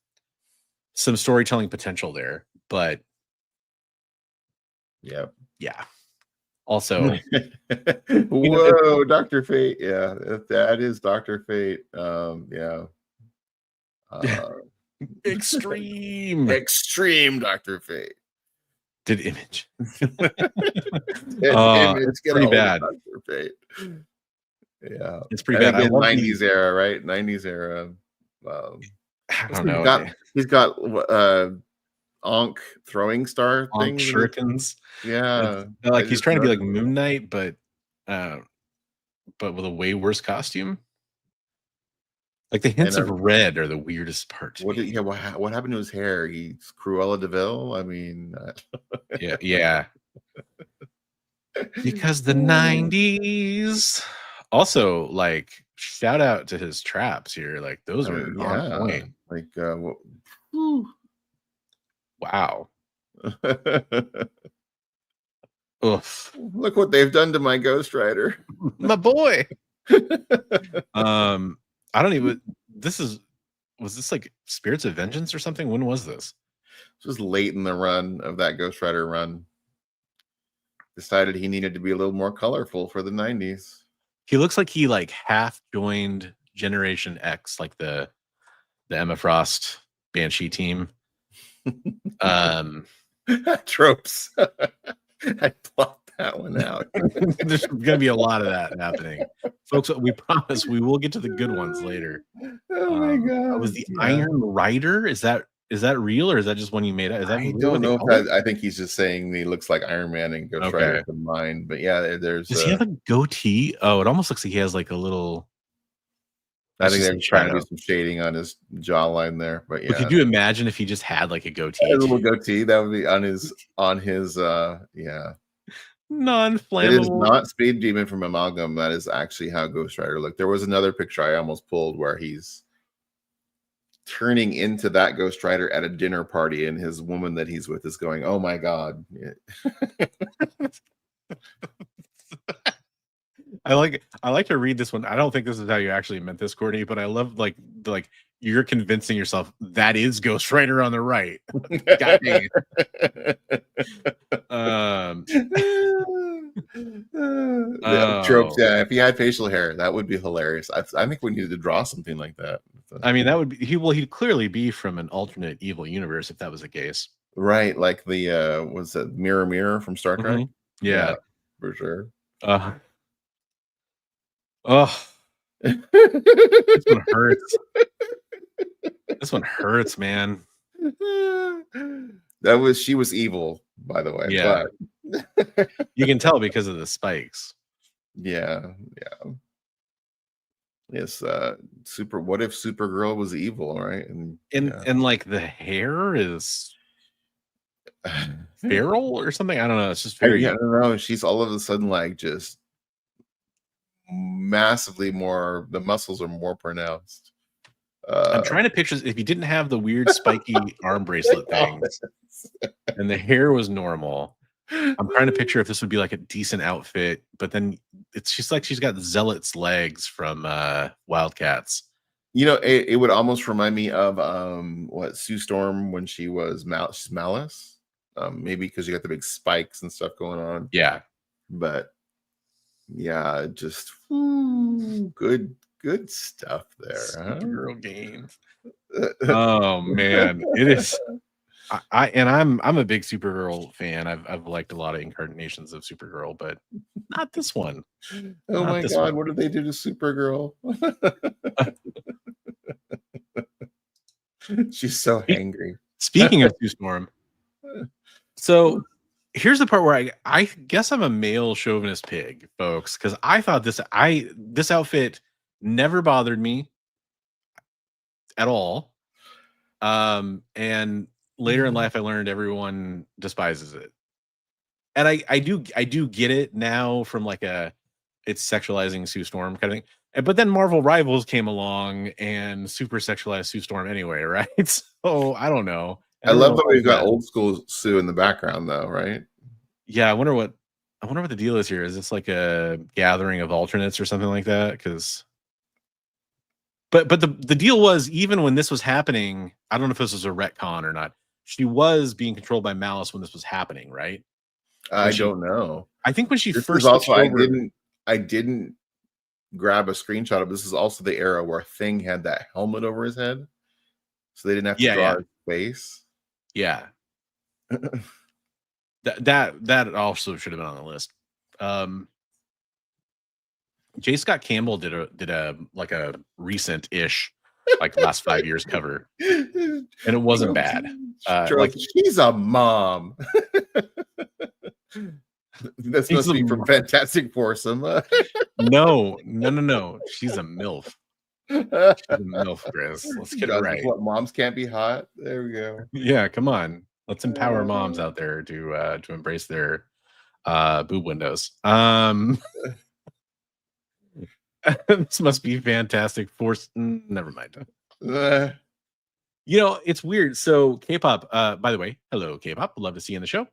storytelling potential there, but yeah. Also, whoa, Dr. Fate. Yeah, that is Dr. Fate. Yeah. Extreme Dr. Fate. Did Image. It's pretty bad. Dr. Fate. Yeah, it's pretty bad. Again, 90s era, right? 90s era. I don't know. He's got Ankh throwing star thing, shurikens. Yeah, like he's trying to be like Moon Knight, but with a way worse costume. Like the hints of red are the weirdest part. What happened to his hair? He's Cruella DeVille. I mean, yeah. Because the 90s. Also, like, shout out to his traps here. Like those are on point. Like, wow. Oof. Look what they've done to my Ghost Rider. My boy. I don't even. Was this like Spirits of Vengeance or something? When was this? This was late in the run of that Ghost Rider run. Decided he needed to be a little more colorful for the 90s. He looks like he like half joined Generation X, like the Emma Frost Banshee team. Tropes. I blocked that one out. There's gonna be a lot of that happening, folks. We promise we will get to the good ones later. Oh my god! Was the Yeah. Iron Rider? Is that real or is that just one you made? Is that I really don't what they know if call it? that. I think he's just saying he looks like Iron Man and Ghost Rider Okay. combined. But yeah, there's Does he have a goatee? Oh, it almost looks like he has like a little. I That's think just they're a trying to do shadow. some shading on his jawline there. But But yeah, could you imagine if he just had like a a goatee little too? goatee that would be on his yeah. It is Non-flammable. not Speed Demon from Amalgam. That is actually how Ghost Rider looked. There was another picture I almost pulled where he's turning into that Ghost Rider at a dinner party, and his woman that he's with is going, "Oh my god!" Yeah. I like to read this one. I don't think this is how you actually meant this, Courtney, but I love like you're convincing yourself that is Ghost Rider on the right. God dang it. The tropes. Oh, Yeah, if he had facial hair, that would be hilarious. I think we needed to draw something like that. I mean that would be he'd clearly be from an alternate evil universe if that was the case. Right, like the was it Mirror Mirror from Star Trek? Yeah. Yeah, for sure. Uh, oh, this one hurts. This one hurts, man. She was evil, by the way. Yeah. But You can tell because of the spikes. yeah. Yes, what if Supergirl was evil, right? And And like the hair is feral or something. I don't know. It's just very. I don't know. She's all of a sudden like just massively more. The muscles are more pronounced. I'm trying to picture if you didn't have the weird spiky arm bracelet things and the hair was normal. I'm trying to picture if this would be like a decent outfit, but then it's just like she's got Zealot's legs from Wildcats. You know, it would almost remind me of what Sue Storm when she was Malice. Maybe because you got the big spikes and stuff going on. Yeah. But yeah, just good stuff there. Supergirl games. Oh man, it is. I'm a big Supergirl fan. I've liked a lot of incarnations of Supergirl, but not this one. Oh Not my this god, one. what did they do to Supergirl? She's so angry. Speaking of Sue Storm, so here's the part where I guess I'm a male chauvinist pig, folks, because I thought this outfit never bothered me at all. And later in life I learned everyone despises it. And I do get it now from like it's sexualizing Sue Storm kind of thing. But then Marvel Rivals came along and super sexualized Sue Storm anyway, right? So I don't know. I love that we've got old school Sue in the background though, right? Yeah, I wonder what the deal is here. Is this like a gathering of alternates or something like that? Because but the deal was, even when this was happening, I don't know if this was a retcon or not. She was being controlled by Malice when this was happening, right? I don't know. I think when she This first is also switched over, I didn't grab a screenshot of this. Is also the era where Thing had that helmet over his head, so they didn't have to draw his face. Yeah. that also should have been on the list. J. Scott Campbell did a like a recent-ish, like last 5 years cover, and it wasn't bad. Like she's a mom. This must be from Fantastic Foursome. No. She's a MILF. She's a MILF, Chris. Let's get it right. What, moms can't be hot? There we go. Yeah, come on. Let's empower moms out there to embrace their boob windows. This must be Fantastic Force. Never mind. You know, it's weird. So K-pop, by the way, hello K-pop. Love to see you in the show.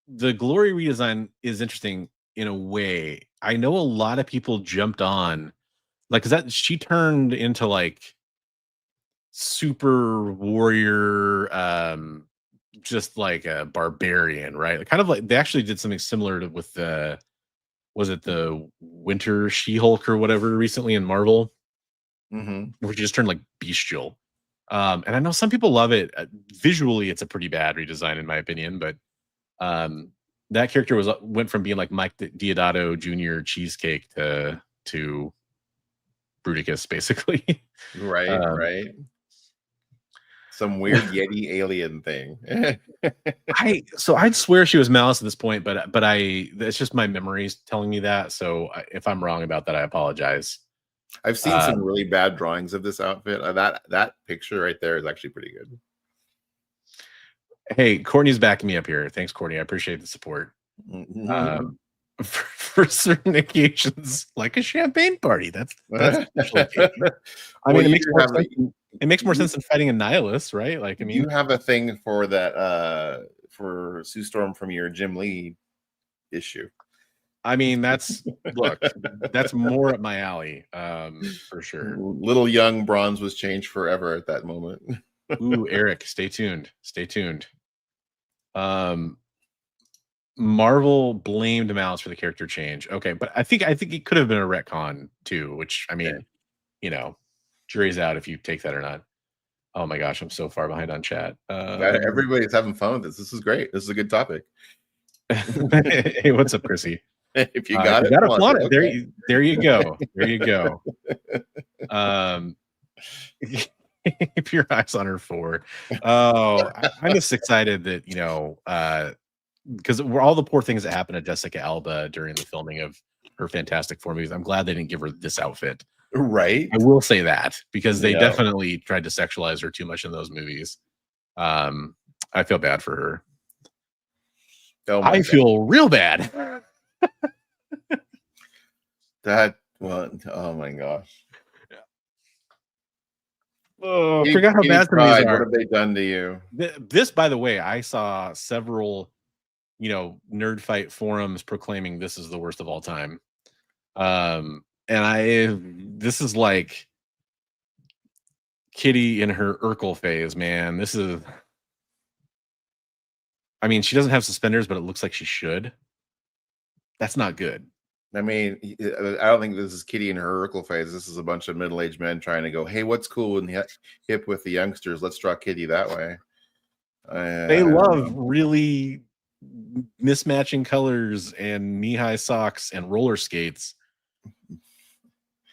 The Glory redesign is interesting in a way. I know a lot of people jumped on, like, because that she turned into like super warrior, just like a barbarian, right? Kind of like they actually did something similar to with the, was it the Winter She-Hulk or whatever recently in Marvel, where she just turned like bestial. And I know some people love it. Visually, it's a pretty bad redesign in my opinion, but that character went from being like Mike Diodato Jr. cheesecake to Bruticus, basically. Right, right. Some weird Yeti alien thing. I'd swear she was Malice at this point, but it's just my memories telling me that. So if I'm wrong about that, I apologize. I've seen some really bad drawings of this outfit. That picture right there is actually pretty good. Hey, Courtney's backing me up here. Thanks, Courtney. I appreciate the support. For certain occasions, like a champagne party. That's a special occasion. I mean, it makes more sense than fighting a nihilist, right? Like, I mean, you have a thing for that for Sue Storm from your Jim Lee issue. I mean, that's more up my alley, for sure. Little young Bronze was changed forever at that moment. Ooh, Eric, stay tuned. Stay tuned. Marvel blamed Malice for the character change. Okay, but I think it could have been a retcon too, which I mean, jury's out if you take that or not. Oh my gosh, I'm so far behind on chat. Everybody's having fun with this. This is great. This is a good topic. Hey, what's up, Chrissy? If you got it, flaunt it. Okay. There you go. There you go. Keep your eyes on her 4. Oh, I'm just excited that because all the poor things that happened to Jessica Alba during the filming of her Fantastic Four movies. I'm glad they didn't give her this outfit. Right. I will say that because they definitely tried to sexualize her too much in those movies. I feel bad for her. I feel real bad. Oh my gosh. Oh, I forgot how bad some of these are. What have they done to you? This, by the way, I saw several, nerd fight forums proclaiming this is the worst of all time. And this is like Kitty in her Urkel phase, man. This is, I mean, she doesn't have suspenders, but it looks like she should. That's not good. I mean, I don't think this is Kitty in her Urkel phase. This is a bunch of middle-aged men trying to go, hey, what's cool and hip with the youngsters? Let's draw Kitty that way. They love really mismatching colors and knee-high socks and roller skates,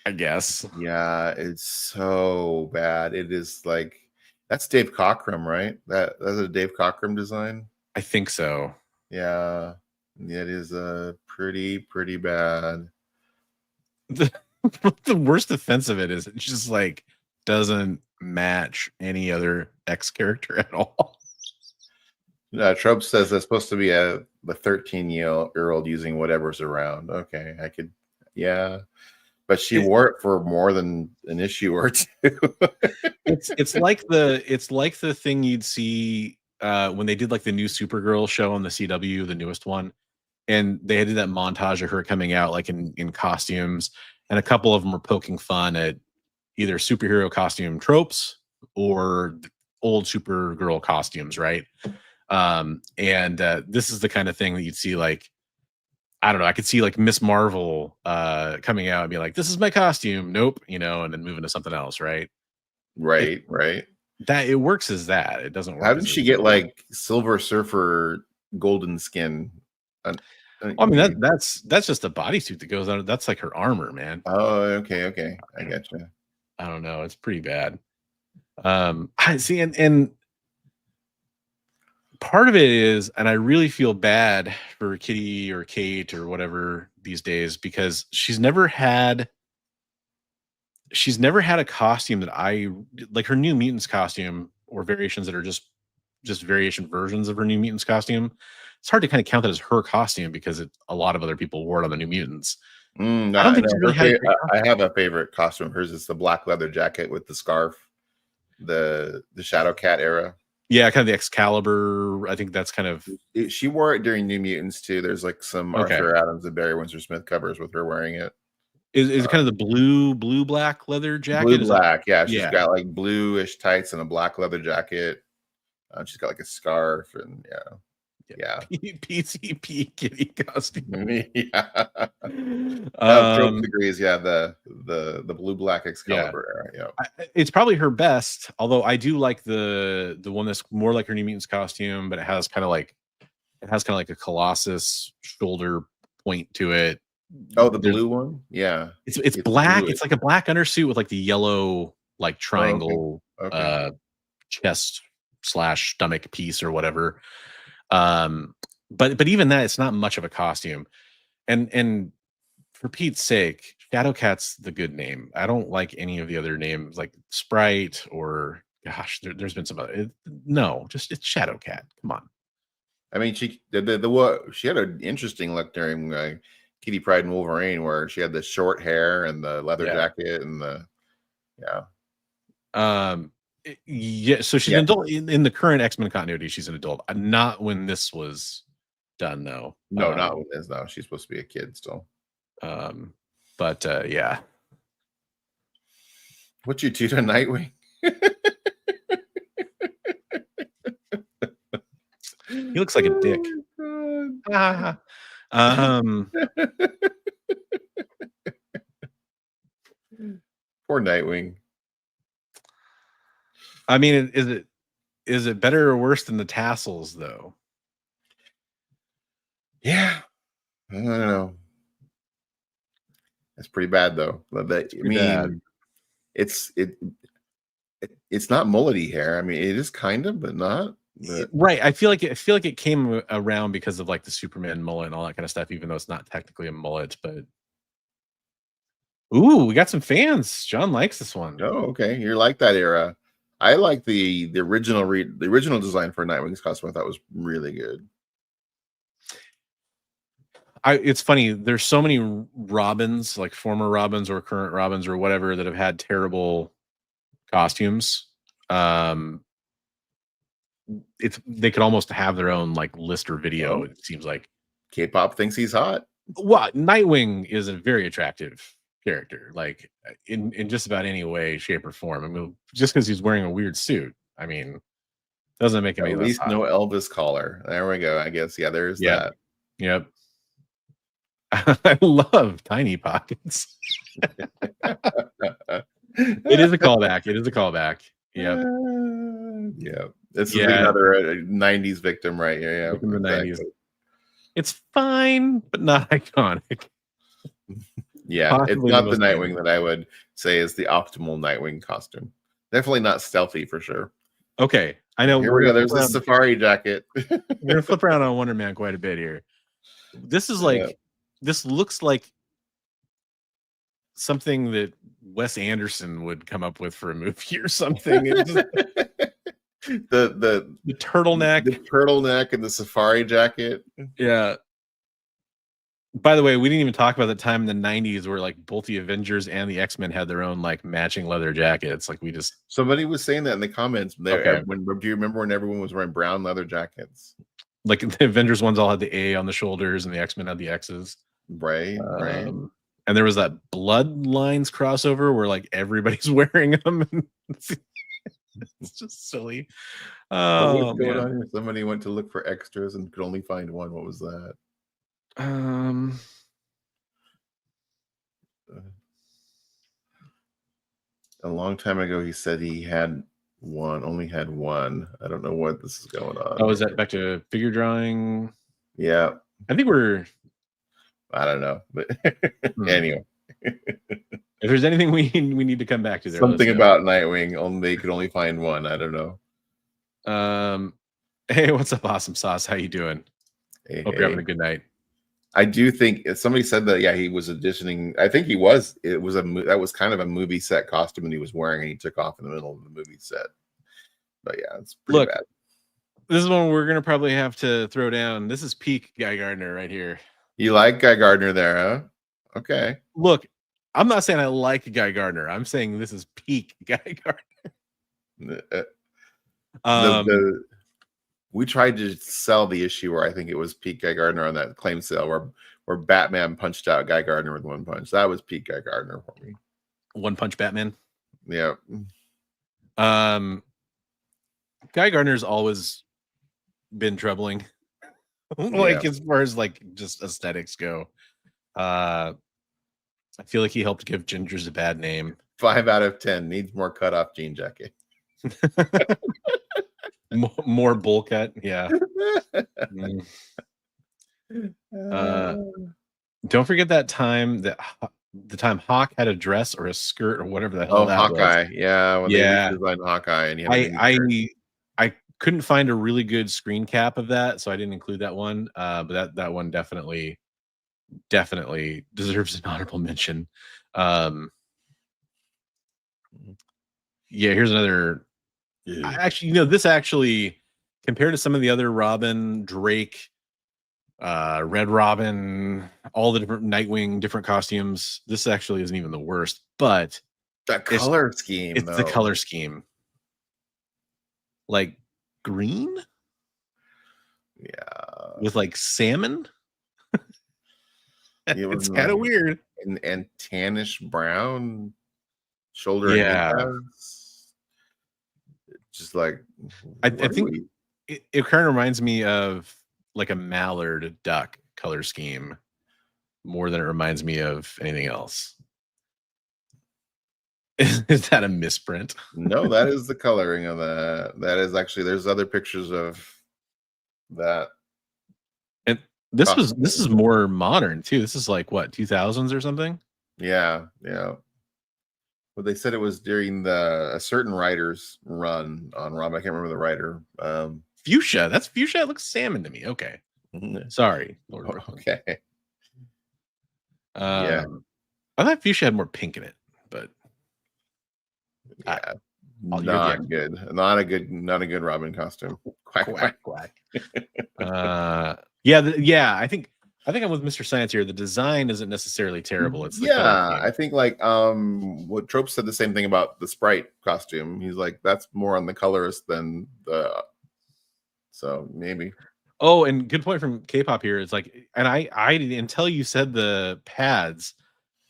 I guess. Yeah, it's so bad. It is like, that's Dave Cockrum, right? That's a Dave Cockrum design? I think so. Yeah. It is pretty bad. The worst offense of it is it just like doesn't match any other X character at all. Trope says that's supposed to be the 13-year-old using whatever's around. Okay, I could, but she wore it for more than an issue or two. it's like the thing you'd see when they did like the new Supergirl show on the CW, the newest one. And they did that montage of her coming out like in costumes, and a couple of them were poking fun at either superhero costume tropes or old Supergirl costumes, right? This is the kind of thing that you'd see, like, I don't know, I could see like Miss Marvel coming out and be like, this is my costume, nope, and then moving to something else, right? Right. That it works as that. It doesn't work. How did she get like Silver Surfer golden skin? I mean, that's just a bodysuit that goes on. That's like her armor, man. Oh, okay. I gotcha. I don't know. It's pretty bad. I see, and part of it is, and I really feel bad for Kitty or Kate or whatever these days, because she's never had a costume that I like. Her New Mutants costume, or variations that are just variation versions of her New Mutants costume. It's hard to kind of count that as her costume because a lot of other people wore it on the New Mutants. I don't think she really had I have a favorite costume of hers. It's the black leather jacket with the scarf, the Shadow Cat era. Yeah, kind of the Excalibur. I think that's kind of. She wore it during New Mutants too. There's like some Arthur Adams and Barry Windsor Smith covers with her wearing it. Is it kind of the blue black leather jacket? Blue black, yeah. She's got like bluish tights and a black leather jacket. She's got like a scarf and PCP Kitty costume. Trope degrees, the blue black Excalibur era. It's probably her best, although I do like the one that's more like her New Mutants costume, but it has kind of like a Colossus shoulder point to it. Oh, the blue one? Yeah. It's black. bluish. It's like a black undersuit with like the yellow like Oh, okay. triangle Okay. chest slash stomach piece or whatever. But even that, it's not much of a costume. And for Pete's sake, Shadowcat's the good name. I don't like any of the other names like Sprite or gosh, there's been some other. No, just it's Shadowcat. Come on. I mean, she had an interesting look during Kitty Pryde and Wolverine, where she had the short hair and the leather Yeah. jacket and the Yeah. So she's an adult in the current X-Men continuity. She's an adult. Not when this was done, though. No, not when this. No, she's supposed to be a kid still. But yeah. What you do to Nightwing? He looks like a dick. Poor Nightwing. I mean, is it better or worse than the tassels, though? Yeah, I don't know. That's pretty bad, though. It's not mullety hair. I mean, it is kind of, but not. Right. I feel like it came around because of like the Superman mullet and all that kind of stuff, even though it's not technically a mullet. But ooh, we got some fans. John likes this one. Oh, okay. You like that era. I like the original design for Nightwing's costume. I thought was really good. It's funny. There's so many Robins, like former Robins or current Robins or whatever, that have had terrible costumes. They could almost have their own like list or video. It seems like K-pop thinks he's hot. Well, Nightwing is a very attractive character, like in just about any way, shape, or form. I mean, just because he's wearing a weird suit, I mean, doesn't make him at least no Elvis collar. There we go. I guess there's that. Yep. I love tiny pockets. It is a callback. Yep. Yeah. This is another 90s victim right here. Yeah. From the 90s. It's fine, but not iconic. Yeah. Possibly it's not the Nightwing that I would say is the optimal Nightwing costume. Definitely not stealthy for sure. Okay. I know. Here we go. There's the safari jacket. We're going to flip around on Wonder Man quite a bit here. This is like, this looks like something that Wes Anderson would come up with for a movie or something. The turtleneck and the safari jacket. Yeah. By the way, we didn't even talk about the time in the 90s where like both the Avengers and the X-Men had their own like matching leather jackets. Like somebody was saying that in the comments. Do you remember when everyone was wearing brown leather jackets? Like the Avengers ones all had the A on the shoulders and the X-Men had the X's. Right. And there was that Bloodlines crossover where like everybody's wearing them. It's just silly. What's going on here? Somebody went to look for extras and could only find one. What was that? A long time ago, he said he had only had one. I don't know what this is going on. Oh, is that back to figure drawing? Yeah. I think I don't know, but anyway. If there's anything we need to come back to there. Something about Nightwing, they could only find one. I don't know. Hey, what's up, Awesome Sauce? How you doing? Hope you're having a good night. I do think somebody said that, he was auditioning. I think he was. That was kind of a movie set costume that he was wearing, and he took off in the middle of the movie set. But yeah, it's pretty bad. This is one we're gonna probably have to throw down. This is peak Guy Gardner right here. You like Guy Gardner there, huh? Okay. Look, I'm not saying I like Guy Gardner. I'm saying this is peak Guy Gardner. We tried to sell the issue where I think it was peak Guy Gardner on that claim sale where Batman punched out Guy Gardner with one punch. That was peak Guy Gardner for me. One Punch Batman. Yeah. Guy Gardner's always been troubling. As far as like just aesthetics go. I feel like he helped give Gingers a bad name. 5 out of 10. Needs more cut off jean jacket. More bowl cut. Yeah. Don't forget that time the time Hawk had a dress or a skirt or whatever the hell Oh, that was. Hawkeye. Yeah, when they Yeah. redesigned Hawkeye and he had a mini I skirt. I couldn't find a really good screen cap of that, so I didn't include that one. But that one definitely deserves an honorable mention. Yeah, here's another. Actually, this actually, compared to some of the other Robin, Drake, Red Robin, all the different Nightwing, different costumes, this actually isn't even the worst. But That color scheme, it's the though. color scheme, like green, Yeah, with like salmon. It's was kind of weird. and tannish brown shoulder and knee Yeah, pads. Just like I think it kind of reminds me of like a mallard duck color scheme more than it reminds me of anything else. Is that a misprint? No, that is the coloring of that. That is actually, there's other pictures of that. And this is more modern too. This is like what, 2000s or something? Yeah. But they said it was during a certain writer's run on Rob. I can't remember the writer. Fuchsia. That's fuchsia. It looks salmon to me. Okay. Sorry, Lord Brooklyn. Okay. Yeah. I thought fuchsia had more pink in it, but yeah. Not good. Not a good Robin costume. Quack. Yeah. I think I'm with Mr. Science here. The design isn't necessarily terrible. It's the color scheme. I think like what Trope said the same thing about the Sprite costume. He's like, that's more on the colorist than the. So maybe. Oh, and good point from K-pop here. It's like, and I until you said the pads,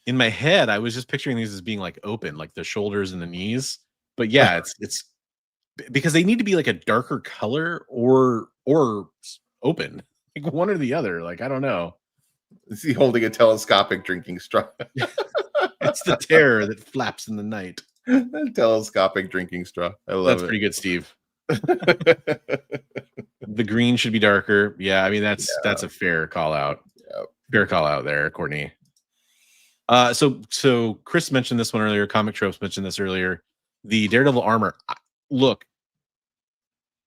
in my head, I was just picturing these as being like open, like the shoulders and the knees. But yeah, it's because they need to be like a darker color or open, like one or the other. Like, I don't know. Is he holding a telescopic drinking straw? It's the terror that flaps in the night. A telescopic drinking straw. I love That's pretty good, Steve. The green should be darker. Yeah, I mean that's a fair call out. Yep. Fair call out there, Courtney. So Chris mentioned this one earlier. Comic Tropes mentioned this earlier. The Daredevil armor. Look,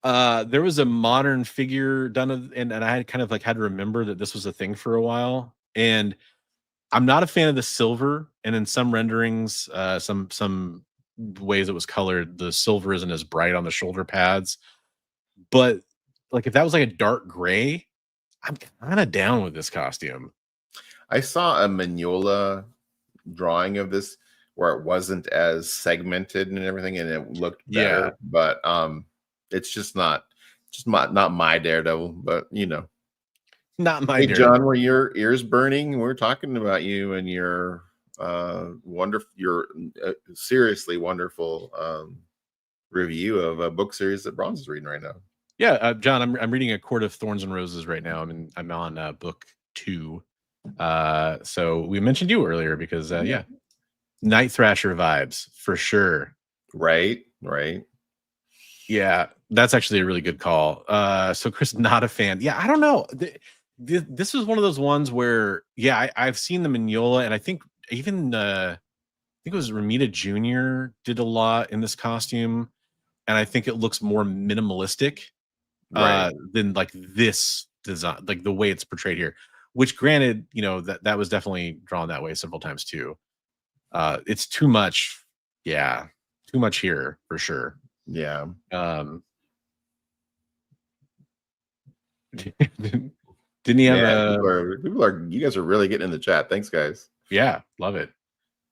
there was a modern figure done, and I had kind of like had to remember that this was a thing for a while. And I'm not a fan of the silver. And in some renderings, some ways it was colored, the silver isn't as bright on the shoulder pads. But like if that was like a dark gray, I'm kind of down with this costume. I saw a Mignola drawing of this where it wasn't as segmented and everything, and it looked better. Yeah. But it's just not my Daredevil. But not my hey, Daredevil. John, were your ears burning? We're talking about you and your seriously wonderful review of a book series that Bronze is reading right now. Yeah, John, I'm reading A Court of Thorns and Roses right now. I'm on book 2. So we mentioned you earlier because Night Thrasher vibes for sure. Right. Yeah, that's actually a really good call. So Chris, not a fan. Yeah, I don't know. This was one of those ones where I've seen the Mignola, and I think even I think it was Ramita Jr. did a lot in this costume, and I think it looks more minimalistic than like this design, like the way it's portrayed here. Which, granted, that was definitely drawn that way several times too. It's too much, too much here for sure. Yeah. Didn't he have people are you guys are really getting in the chat. Thanks, guys. Yeah, love it.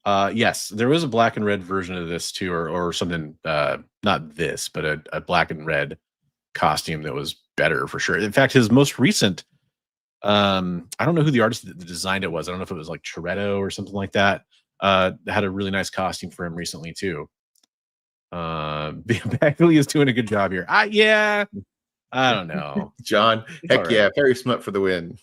Yes, there was a black and red version of this too, or something, not this, but a black and red costume that was better for sure. In fact, his most recent, I don't know who the artist that designed it was. I don't know if it was like Toretto or something like that. Had a really nice costume for him recently too. Bagley is doing a good job here. I don't know. John, heck yeah, Perry Smut for the win.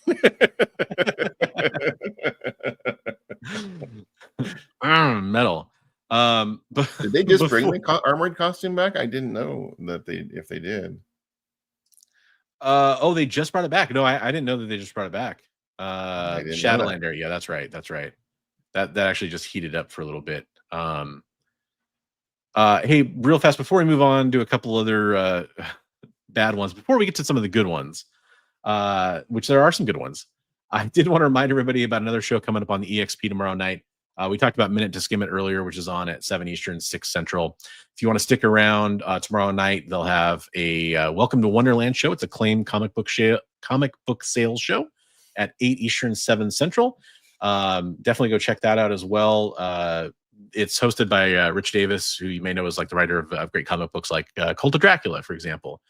Metal. But did they just bring the armored costume back? I didn't know that if they did. They just brought it back. No, I didn't know that they just brought it back. Shadowland area. Yeah, that's right. That actually just heated up for a little bit. Hey, real fast before we move on to a couple other bad ones, before we get to some of the good ones, which there are some good ones, I did want to remind everybody about another show coming up on the EXP tomorrow night. We talked about Minute to Skim It earlier, which is on at 7 Eastern, 6 Central. If you want to stick around tomorrow night, they'll have a Welcome to Wonderland show. It's a Acclaim comic book sales show at 8 Eastern, 7 Central. Definitely go check that out as well. It's hosted by Rich Davis, who you may know as like the writer of great comic books like Cult of Dracula, for example,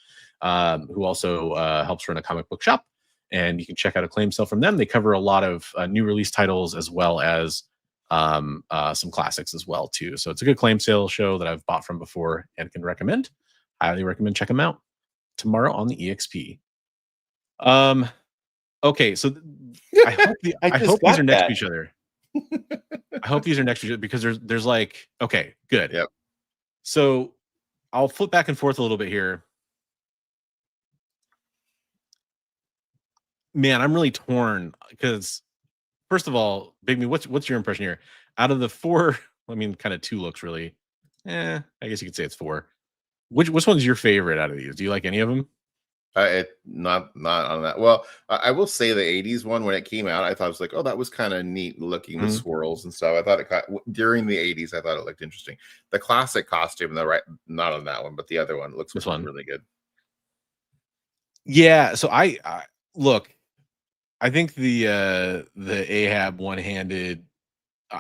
who also helps run a comic book shop. And you can check out Acclaim Sale from them. They cover a lot of new release titles as well as some classics as well too. So it's a good Acclaim Sale show that I've bought from before and can recommend. Highly recommend. Check them out tomorrow on the EXP. Okay, so I hope these are next to each other. I hope these are next to each other because there's like, okay, good. Yep. So I'll flip back and forth a little bit here. Man, I'm really torn because first of all, Bigby, what's your impression here? Out of the four, I mean, kind of two looks really. I guess you could say it's four. Which one's your favorite out of these? Do you like any of them? Not on that. Well, I will say the '80s one when it came out, I thought it was like, oh, that was kind of neat looking with swirls and stuff. I thought during the '80s, I thought it looked interesting. The classic costume, not on that one, but the other one looks really good. Yeah. So I look. I think the Ahab one-handed.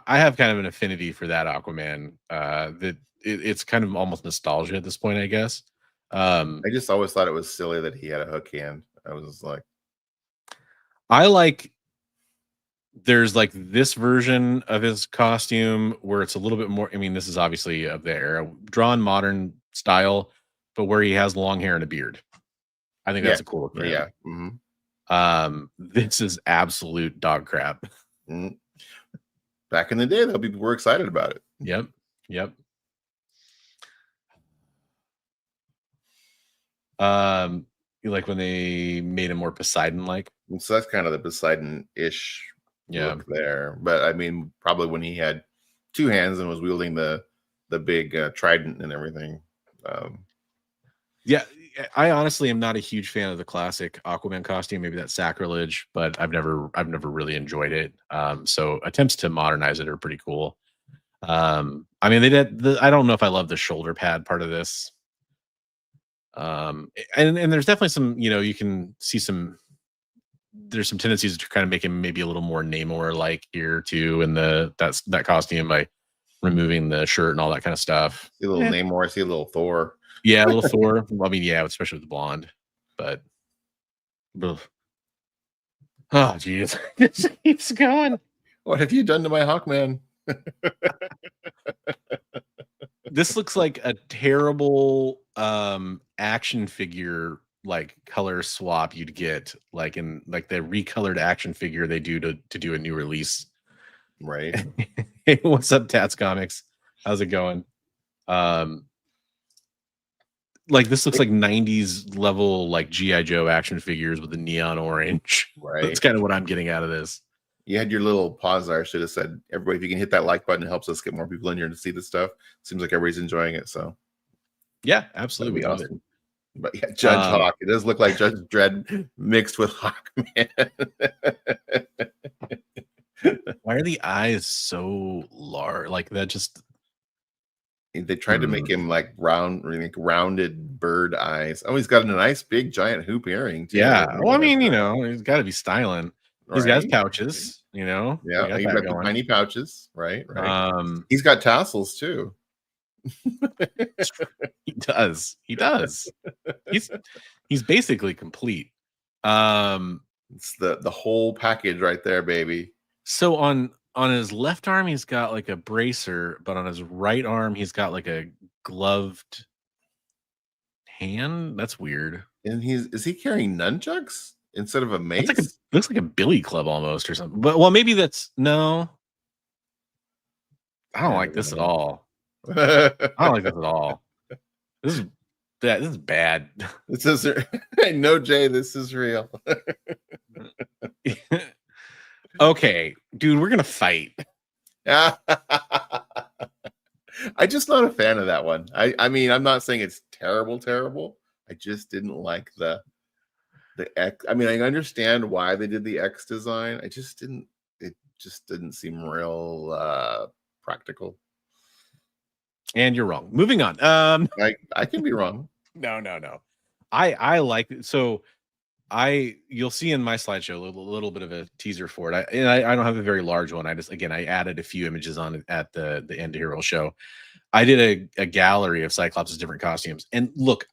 I have kind of an affinity for that Aquaman. It's kind of almost nostalgia at this point, I guess. I just always thought it was silly that he had a hook hand. I was just like, there's like this version of his costume where it's a little bit more. I mean, this is obviously of the era, drawn modern style, but where he has long hair and a beard. I think that's a cool look. Yeah. This is absolute dog crap. Back in the day, though, people were excited about it. Yep. You like when they made him more Poseidon-like? So that's kind of the Poseidon-ish look there. But I mean, probably when he had two hands and was wielding the big trident and everything. Yeah, I honestly am not a huge fan of the classic Aquaman costume. Maybe that's sacrilege, but I've never really enjoyed it. So attempts to modernize it are pretty cool. I mean, they did. I don't know if I love the shoulder pad part of this. And there's definitely some, you can see there's some tendencies to kind of make him maybe a little more Namor like here too, and that costume by removing the shirt and all that kind of stuff. See a little Namor, see a little Thor. Yeah, a little Thor. Well, I mean, yeah, especially with the blonde. But oh geez, it just keeps going. What have you done to my Hawkman? This looks like a terrible action figure like color swap you'd get like in like the recolored action figure they do to do a new release. Right. Hey, what's up, Tats Comics? How's it going? Like this looks like 90s level like G.I. Joe action figures with the neon orange. Right. That's kind of what I'm getting out of this. You had your little pause there. I should have said, everybody, if you can hit that like button, it helps us get more people in here to see the stuff. Seems like everybody's enjoying it. So yeah, absolutely. Awesome. But yeah, Judge Hawk. It does look like Judge Dredd mixed with Hawkman. Why are the eyes so large? Like that just they tried to make him like rounded bird eyes. Oh, he's got a nice big giant hoop earring too. Yeah. Well, I mean, he's got to be styling. He's got his pouches, Yeah, he's got the tiny pouches, right? He's got tassels too. He does. He's basically complete. It's the whole package right there, baby. So on his left arm, he's got like a bracer, but on his right arm, he's got like a gloved hand. That's weird. And is he carrying nunchucks instead of a mace? Looks like a billy club almost or something. But well, maybe that's no. I don't like this at all. I don't like this at all. This is bad. This is no, Jay. This is real. Okay, dude, we're gonna fight. Yeah. I'm just not a fan of that one. I mean, I'm not saying it's terrible. I just didn't like the X. I mean, I understand why they did the X design. It just didn't seem real practical. And you're wrong. Moving on. I can be wrong. No. I like so you'll see in my slideshow a little bit of a teaser for it. I don't have a very large one. I added a few images on it at the end hero show. I did a gallery of Cyclops' different costumes. And look,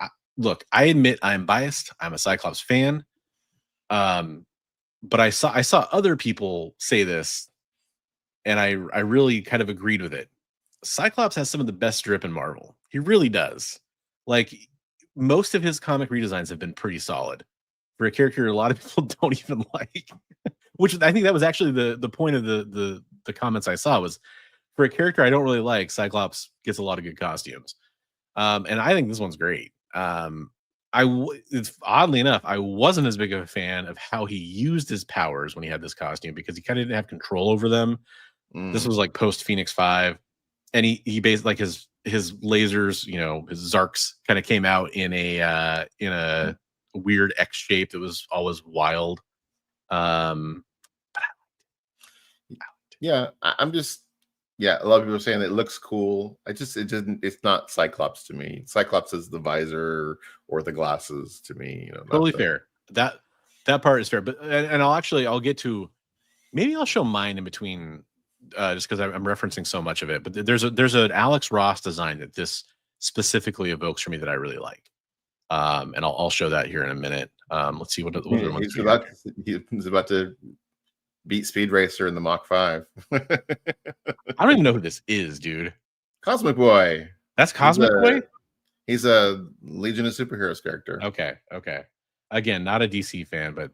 I admit I'm biased. I'm a Cyclops fan. But I saw other people say this, and I really kind of agreed with it. Cyclops has some of the best drip in Marvel. He really does. Like, most of his comic redesigns have been pretty solid for a character a lot of people don't even like. Which I think that was actually the point of the comments I saw was, for a character I don't really like, Cyclops gets a lot of good costumes. And I think this one's great. It's oddly enough, I wasn't as big of a fan of how he used his powers when he had this costume, because he kind of didn't have control over them. This was like post Phoenix 5, and he based like his lasers, his Zarks kind of came out in a weird X shape that was always wild. Yeah, I'm just a lot of people are saying that it looks cool. It's not Cyclops to me. Cyclops is the visor or the glasses to me. Totally fair. That part is fair. But and I'll get to, maybe I'll show mine in between, just because I'm referencing so much of it. But there's an Alex Ross design that this specifically evokes for me that I really like. And I'll show that here in a minute. Let's see what he's about to beat Speed Racer in the Mach 5. I don't even know who this is, dude. Cosmic Boy. That's Cosmic Boy? He's a Legion of Superheroes character. Okay. Again, not a DC fan, but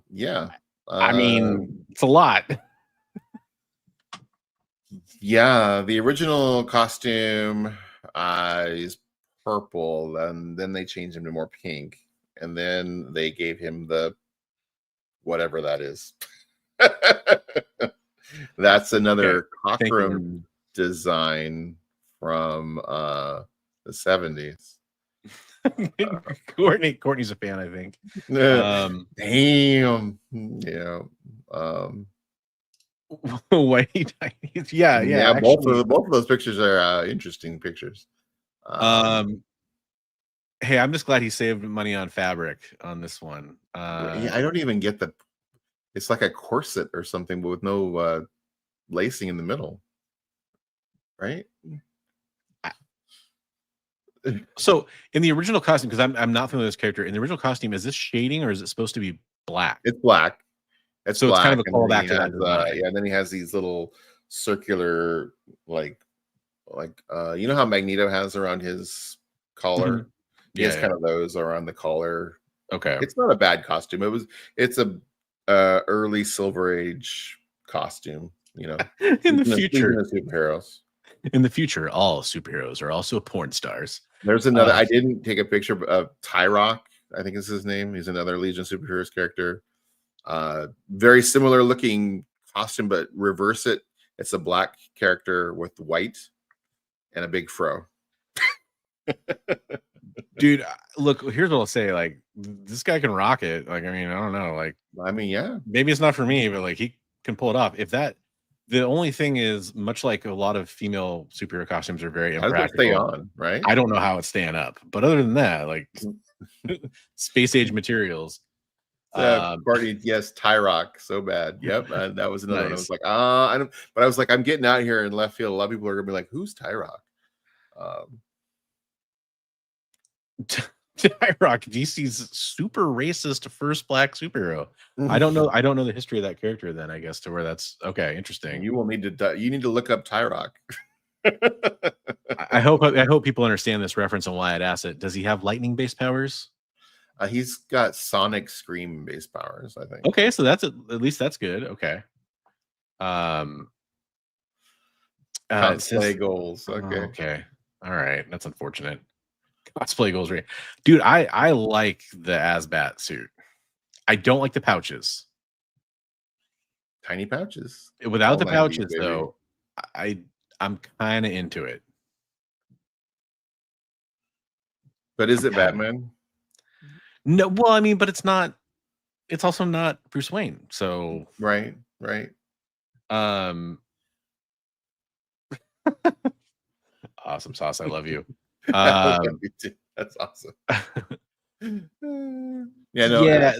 yeah. I mean, it's a lot. Yeah, the original costume is purple, and then they changed him to more pink, and then they gave him the whatever that is. That's another Cockrum design from the 70s. Courtney's a fan, I think. Damn. Yeah. White. Yeah. Actually, both of those pictures are interesting pictures. Hey, I'm just glad he saved money on fabric on this one. I don't even get the. It's like a corset or something, but with no lacing in the middle, right? So in the original costume, because I'm not familiar with this character, in the original costume, is this shading or is it supposed to be black? It's black. It's kind of a callback to that. And then he has these little circular, like you know how Magneto has around his collar. Mm-hmm. He has kind of those around the collar. Okay, it's not a bad costume. It's a early Silver Age costume. In the future, superheroes. In the future, all superheroes are also porn stars. There's another. I didn't take a picture of Turlock. I think is his name. He's another Legion superheroes character. Very similar looking costume, but reverse it. It's a black character with white and a big fro. Dude, look, here's what I'll say. Like, this guy can rock it. Like, I mean, I don't know. Like, yeah, maybe it's not for me, but like, he can pull it off. The only thing is, much like a lot of female superhero costumes are very impractical. Stay on, right? I don't know how it's staying up, but other than that, like space age materials. Party, yes, Turlock, so bad. Yep, that was another one. I was like, I don't. But I was like, I'm getting out here in left field. A lot of people are gonna be like, "Who's Turlock?" Turlock, DC's super racist first black superhero. I don't know the history of that character. Then I guess to where that's okay. Interesting. You will need to. You need to look up Turlock. I hope people understand this reference and why I'd asked it. Does he have lightning based powers? He's got sonic scream based powers, I think. Okay, so that's at least that's good. Okay. Cosplay goals. Okay. Okay. All right. That's unfortunate. Cosplay goals, right? Dude, I like the Asbat suit. I don't like the pouches. Tiny pouches. Without All the 90s, pouches, baby. though, I'm kind of into it. But is it Batman? No, well, I mean, but it's not. It's also not Bruce Wayne. So Right. awesome sauce. I love you. That's awesome. Yeah, no, yeah.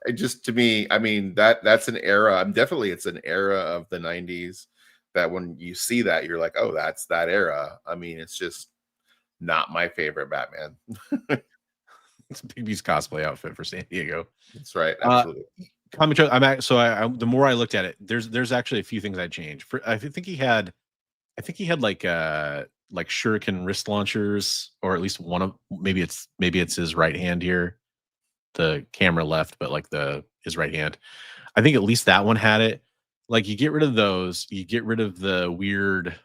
it just, to me, I mean, that's an era. It's an era of the 90s that when you see that, you're like, oh, that's that era. I mean, it's just not my favorite Batman. It's Bigby's cosplay outfit for San Diego. That's right. Absolutely. Comic Choke. The more I looked at it, there's actually a few things I changed. I think he had like shuriken wrist launchers, or at least one of, maybe it's his right hand here. The camera left, but like his right hand. I think at least that one had it. Like, you get rid of those, you get rid of the weird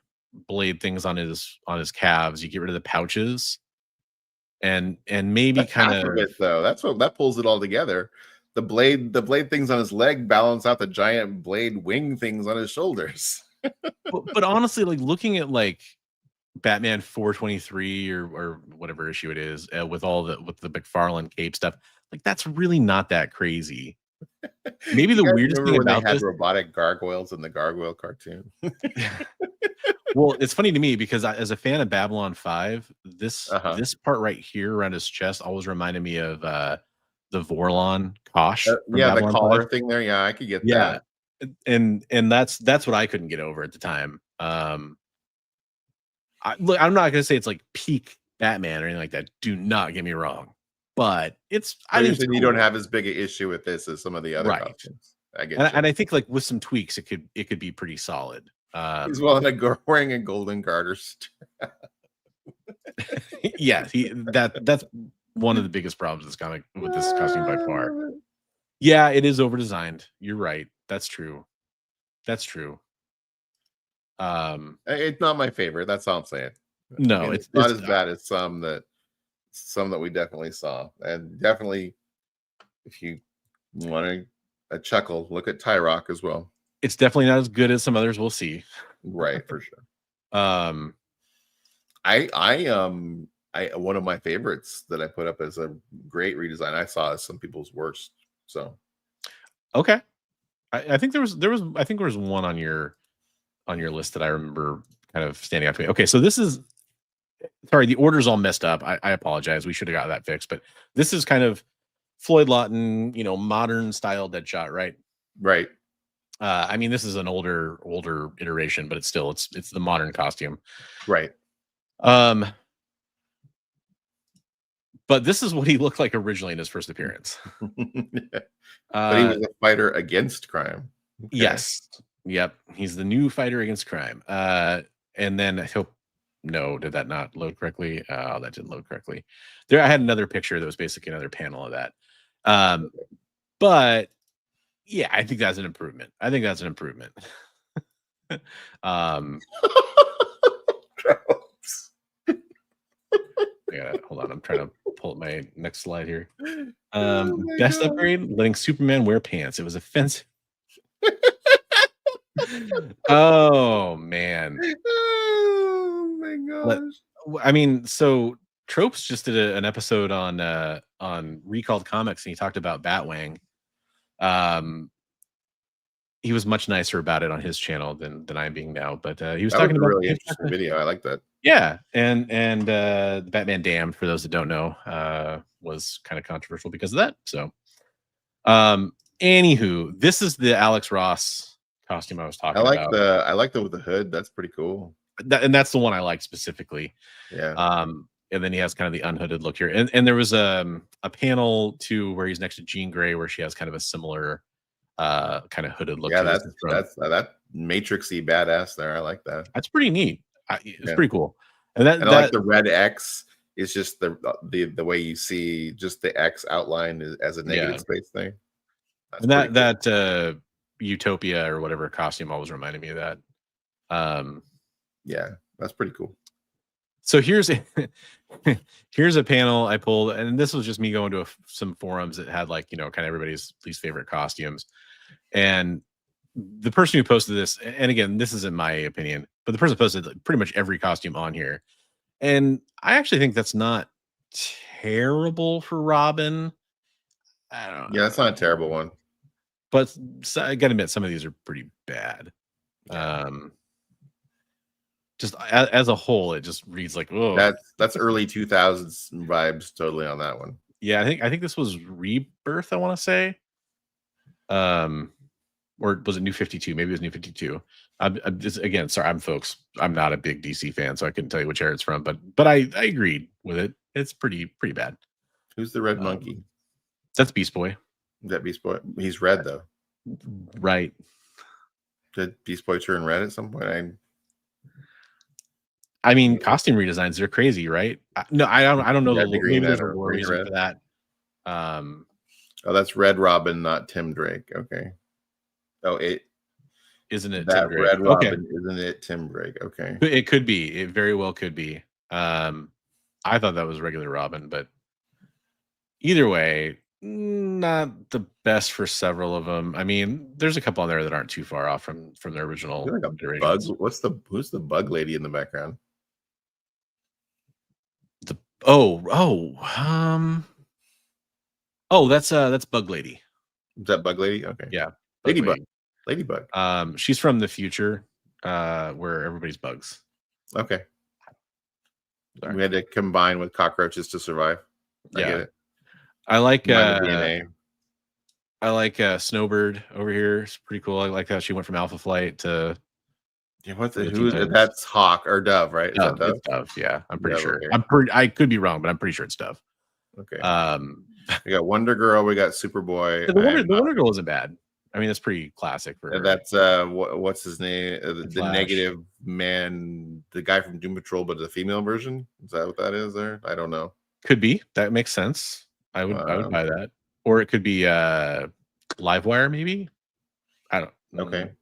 blade things on his calves, you get rid of the pouches, and maybe kind of it, though. That's that pulls it all together. The blade things on his leg balance out the giant blade wing things on his shoulders. but honestly, like, looking at like Batman 423 or whatever issue it is, with the McFarlane cape stuff, like, that's really not that crazy. Maybe the weirdest thing when about they had this, robotic gargoyles in the Gargoyle cartoon. well, it's funny to me because as a fan of Babylon 5, this part right here around his chest always reminded me of the Vorlon Kosh. Yeah, the Babylon collar 5. thing there. Yeah, I could get that. And that's what I couldn't get over at the time. Look, I'm not gonna say it's like peak Batman or anything like that. Do not get me wrong, but it's, I think you don't have as big an issue with this as some of the other costumes. I get and I think, like, with some tweaks, it could be pretty solid. He's wearing a golden garter. Yeah, that's one of the biggest problems with this costume by far. Yeah, it is over designed. You're right. That's true. It's not my favorite. That's all I'm saying. No, I mean, it's not as bad as some that we definitely saw. And definitely, if you want a chuckle, look at Tyrock as well. It's definitely not as good as some others we'll see. Right, for sure. One of my favorites that I put up as a great redesign, I saw as some people's worst. So okay. I think there was one on your list that I remember kind of standing out to me. Okay, so this is, sorry, the order's all messed up. I apologize. We should have got that fixed, but this is kind of Floyd Lawton, modern style Deadshot, right? Right. I mean, this is an older iteration, but it's the modern costume. Right. But this is what he looked like originally in his first appearance. But he was a fighter against crime. Okay. Yes. Yep. He's the new fighter against crime. And then did that not load correctly? Oh, that didn't load correctly. I had another picture that was basically another panel of that. But yeah, I think that's an improvement. Hold on. I'm trying to pull up my next slide here. Best upgrade, letting Superman wear pants. It was offensive. Oh man. Oh my gosh. I mean, so Tropes just did an episode on Recalled Comics, and he talked about Batwang. He was much nicer about it on his channel than I am being now, but he was talking about a really interesting video. I like that. Yeah, and the Batman Damned, for those that don't know, was kind of controversial because of that. So, anywho, this is the Alex Ross costume I was talking about. I like the with the hood. That's pretty cool. And that's the one I like specifically. Yeah. And then he has kind of the unhooded look here, and there was a panel too where he's next to Jean Grey, where she has kind of a similar kind of hooded look. Yeah, that's that Matrixy badass there. I like that. That's pretty neat. It's pretty cool. And I like the red X is just the way you see just the X outline as a negative space thing. That's and that Utopia or whatever costume always reminded me of that. Yeah, that's pretty cool. So here's here's a panel I pulled, and this was just me going to some forums that had like, kind of everybody's least favorite costumes. And the person who posted this, and again, this isn't my opinion, but the person posted like pretty much every costume on here. And I actually think that's not terrible for Robin. I don't Yeah, that's not a terrible one. But I gotta admit, some of these are pretty bad. Yeah. Just as a whole, it just reads like, oh, That's early 2000s vibes totally on that one. yeah. I think this was Rebirth, I want to say. Or was it New 52? Maybe it was New 52. I'm just, again, sorry, folks. I'm not a big DC fan, so I couldn't tell you which era it's from. But I agreed with it. It's pretty bad. Who's the red monkey? That's Beast Boy. Is that Beast Boy? He's red though. Right. Did Beast Boy turn red at some point? I mean, costume redesigns, they're crazy, right? No, I don't know the green the lore reason for that. Oh, that's Red Robin, not Tim Drake. Okay. Oh, isn't it that Tim Drake? Red Robin? Isn't it Tim Drake? Okay. It could be. It very well could be. I thought that was regular Robin, but either way, not the best for several of them. I mean, there's a couple on there that aren't too far off from the original. Like a bug. Who's the bug lady in the background? That's Bug Lady. Is that Bug Lady? Okay. Yeah. Ladybug. She's from the future, where everybody's bugs. Okay. Sorry. We had to combine with cockroaches to survive. I get it. I like DNA. I like Snowbird over here. It's pretty cool. I like how she went from Alpha Flight to That's Hawk or Dove, right? Dove, Dove? It's Dove. Yeah, I'm pretty sure. Okay. I could be wrong, but I'm pretty sure it's Dove. Okay. We got Wonder Girl. We got Superboy. The Wonder Girl isn't bad. I mean, that's pretty classic for her. That's what's his name? The negative man, the guy from Doom Patrol, but the female version. Is that what that is? There, I don't know. Could be. That makes sense. I would buy that. Or it could be Livewire, maybe. I don't. Okay.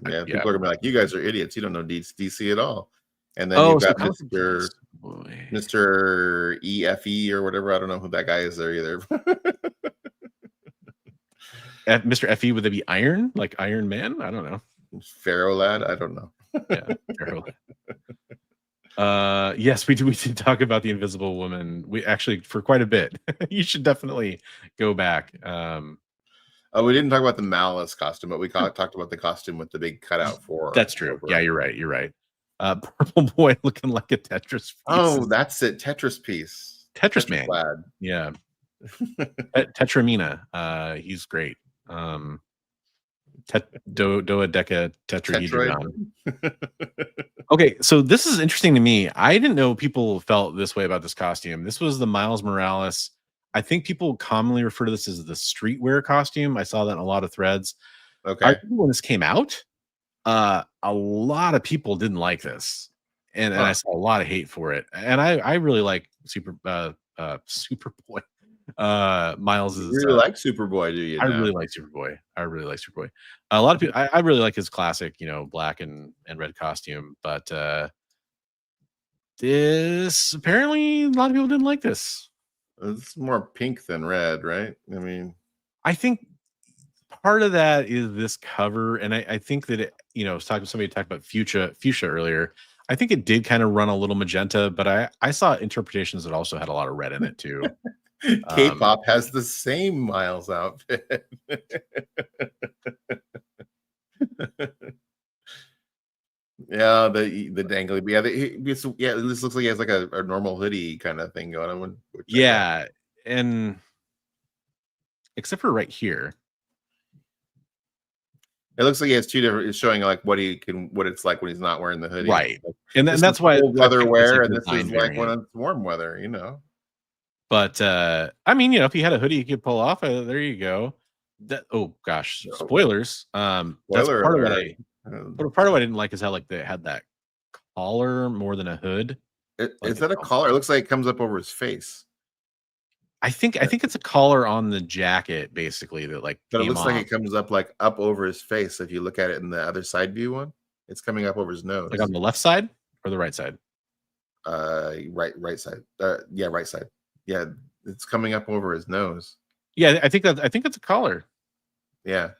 Yeah, people are gonna be like, "You guys are idiots. You don't know DC at all." And then you've got Mr. EFE or whatever. I don't know who that guy is there either. Mr. FE, would they be Iron, like Iron Man? I don't know. Pharaoh Lad, I don't know. Yeah, Pharaoh Lad. Yes, we did talk about the Invisible Woman. We actually for quite a bit. You should definitely go back. We didn't talk about the Malice costume, but we talked about the costume with the big cutout for. That's true. Yeah, you're right. Purple Boy looking like a Tetris piece. Oh, that's it. Tetris piece. Tetris Man. Lad. Yeah. Tetramina. He's great. Doedeca tetrahedron. Okay, so this is interesting to me. I didn't know people felt this way about this costume. This was the Miles Morales. I think people commonly refer to this as the streetwear costume. I saw that in a lot of threads. Okay. When this came out, a lot of people didn't like this, and I saw a lot of hate for it. And I really like Superboy. Miles is. You really like Superboy, do you? I really like Superboy. A lot of people. I really like his classic, black and red costume. But this apparently a lot of people didn't like this. It's more pink than red, right? I mean, I think part of that is this cover, and I think that I was talking to somebody talked about fuchsia earlier. I think it did kind of run a little magenta, but I saw interpretations that also had a lot of red in it too. K-pop has the same Miles outfit. Yeah, the dangly. Yeah, this looks like he has like a normal hoodie kind of thing going on. Yeah, and except for right here, it looks like he has two different. It's showing like what it's like when he's not wearing the hoodie, right? And that's why weather wear, and this is like when it's warm weather, But I mean, if he had a hoodie he could pull off, there you go. Spoilers. That's part of what I didn't like is how like they had that collar more than a hood. Is that a collar? It looks like it comes up over his face. I think it's a collar on the jacket, basically, that like. But it looks like it comes up like up over his face. If you look at it in the other side view one, it's coming up over his nose. Like on the left side or the right side? Right side. Yeah, right side. Yeah, it's coming up over his nose. Yeah, I think that's a collar. Yeah.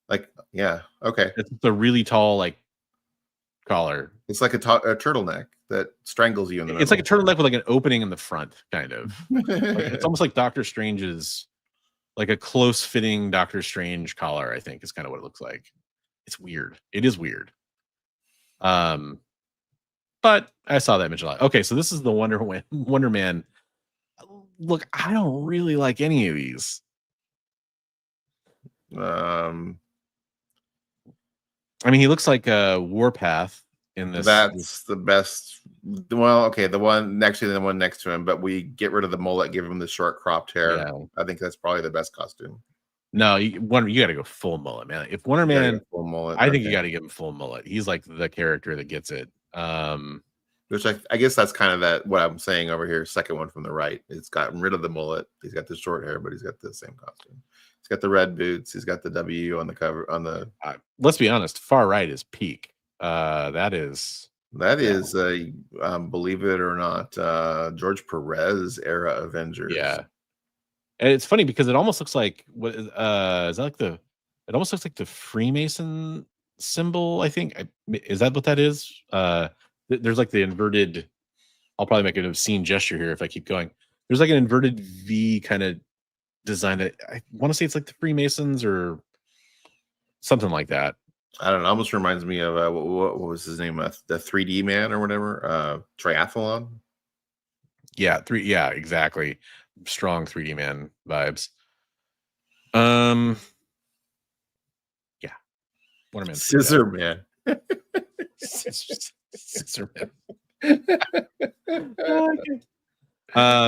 Like, yeah, okay. It's a really tall like collar. It's like a turtleneck that strangles you in the middle. It's like a turtleneck with like an opening in the front, kind of. Like, it's almost like Doctor Strange's, like a close fitting Doctor Strange collar, I think is kind of what it looks like. It's weird. It is weird. But I saw that image a lot. Okay, so this is the Wonder Man. Look, I don't really like any of these. I mean, he looks like a Warpath in this. That's the best. Well, okay, the one next to him, but we get rid of the mullet, give him the short cropped hair. Yeah. I think that's probably the best costume. No, you got to go full mullet, man. If Wonder Man, full mullet, I think you got to give him full mullet. He's like the character that gets it. Which I guess that's kind of that what I'm saying over here. Second one from the right. It's gotten rid of the mullet. He's got the short hair, but he's got the same costume. He's got the red boots. He's got the W on the cover on the. Let's be honest. Far right is peak. That is believe it or not, George Perez era Avengers. Yeah, and it's funny because it almost looks like what is that like the? It almost looks like the Freemason symbol. I think is that what that is? There's like the inverted. I'll probably make an obscene gesture here if I keep going. There's like an inverted V kind of design that I want to say it's like the Freemasons or something like that. I don't know. Almost reminds me of what was his name? The 3D man or whatever. Triathlon. Yeah, yeah, exactly. Strong 3D man vibes. Yeah. Wonder Man. Scissor Man. Scissor Man.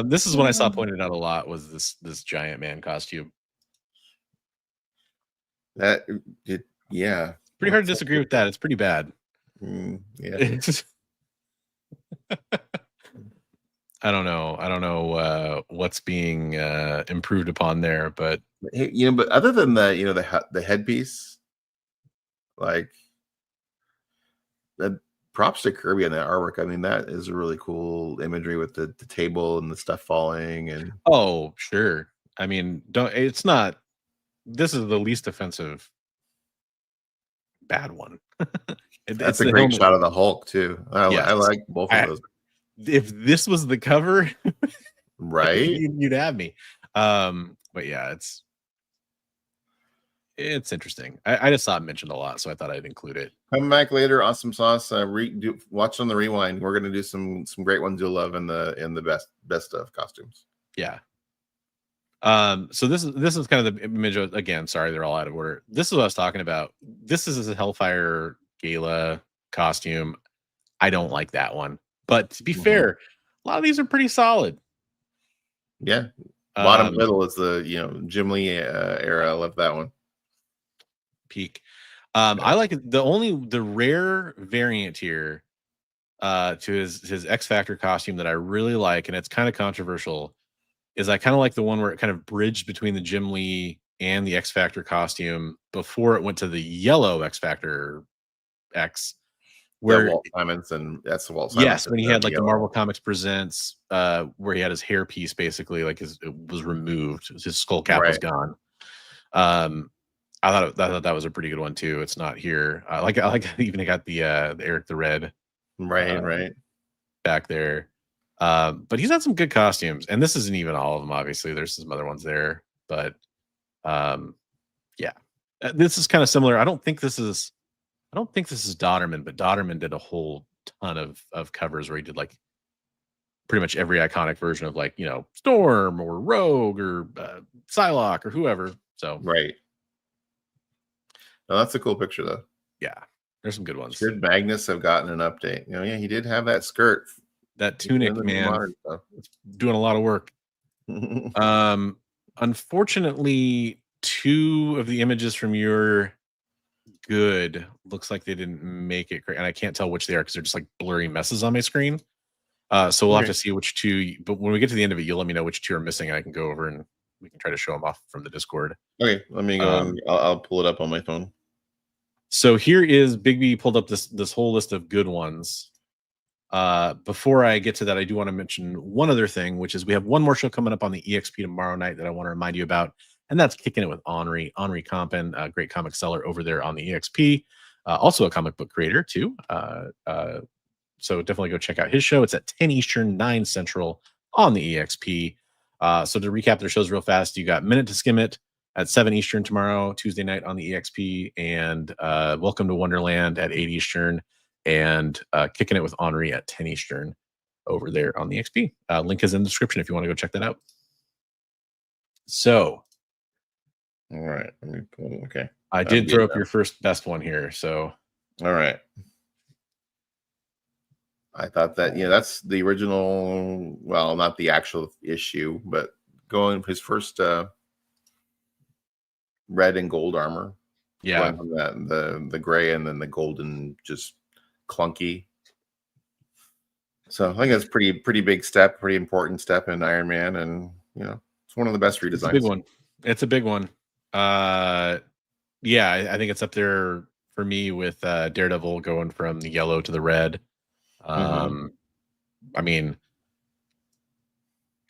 This is one I saw pointed out a lot was this giant man costume. Yeah. Pretty hard to disagree with that. It's pretty bad. Yeah. I don't know what's being improved upon there, but but other than the headpiece, like the props to Kirby on that artwork. I mean, that is a really cool imagery with the table and the stuff falling and. Oh, sure. I mean, it's not. This is the least offensive bad one. That's a great shot of the Hulk too. I like both of those. If this was the cover, right, you'd have me. But yeah, it's interesting. I just saw it mentioned a lot, so I thought I'd include it. Come back later, awesome sauce. Watch on the rewind. We're gonna do some great ones you'll love in the best of costumes. Yeah. So this is kind of the image of, again, sorry, they're all out of order. This is what I was talking about. This is a Hellfire Gala costume. I don't like that one. But to be fair, a lot of these are pretty solid. Yeah. Bottom middle is the Jim Lee era. I love that one. Peak. I like the rare variant here to his X Factor costume that I really like, and it's kind of controversial, is I kind of like the one where it kind of bridged between the Jim Lee and the X Factor costume before it went to the yellow X Factor X. Where Walt Simonson, that's the Walt Simonson. Yes, when he had like the Marvel Comics Presents, where he had his hairpiece basically like it was removed, his skull cap was gone. I thought that was a pretty good one too. It's not here. I like even got the Eric the Red, right back there. But he's had some good costumes, and this isn't even all of them. Obviously, there's some other ones there, but yeah, this is kind of similar. I don't think this is Dodderman, but Dodderman did a whole ton of covers where he did like pretty much every iconic version of like Storm or Rogue or Psylocke or whoever. So right. No, that's a cool picture though. Yeah, there's some good ones. Should Magnus have gotten an update? Yeah, he did have that skirt. That tunic, man, it's doing a lot of work. Unfortunately, 2 of the images from your good looks like they didn't make it great, and I can't tell which they are because they're just like blurry messes on my screen. So we'll have to see which 2. But when we get to the end of it, you'll let me know which 2 are missing, and I can go over and we can try to show them off from the Discord. Okay, let me go. I'll pull it up on my phone. So here is Bigby pulled up this whole list of good ones. Before I get to that, I do want to mention one other thing, which is we have one more show coming up on the EXP tomorrow night that I want to remind you about, and that's Kicking It with Henri Compin, a great comic seller over there on the EXP, also a comic book creator too. So definitely go check out his show. It's at 10 Eastern, 9 Central on the EXP. So to recap their shows real fast, you got Minute to Skim It at 7 Eastern tomorrow, Tuesday night on the EXP, and Welcome to Wonderland at 8 Eastern, and Kicking It with Henri at 10 Eastern over there on the EXP. Link is in the description if you want to go check that out. So, all right. Okay. I did throw up your first best one here. So, all right. I thought that, that's the original, well, not the actual issue, but going his first red and gold armor. Yeah. Going from the gray and then the golden, just clunky. So I think that's pretty big step, pretty important step in Iron Man, and it's one of the best redesigns. It's a big one. It's a big one. Yeah, I think it's up there for me with Daredevil going from the yellow to the red. I mean,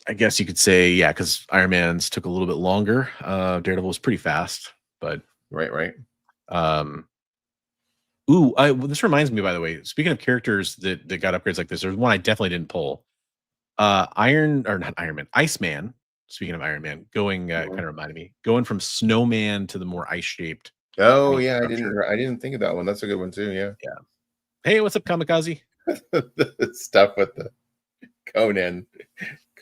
I guess you could say, yeah, because Iron Man's took a little bit longer. Daredevil was pretty fast, but right. This reminds me, by the way, speaking of characters that got upgrades like this, there's one I definitely didn't pull. Iceman. Speaking of Iron Man, going kind of reminded me, going from snowman to the more ice shaped. Oh yeah, I didn't think of that one. That's a good one too. Yeah. Hey, what's up, Kamikaze? The stuff with the Conan's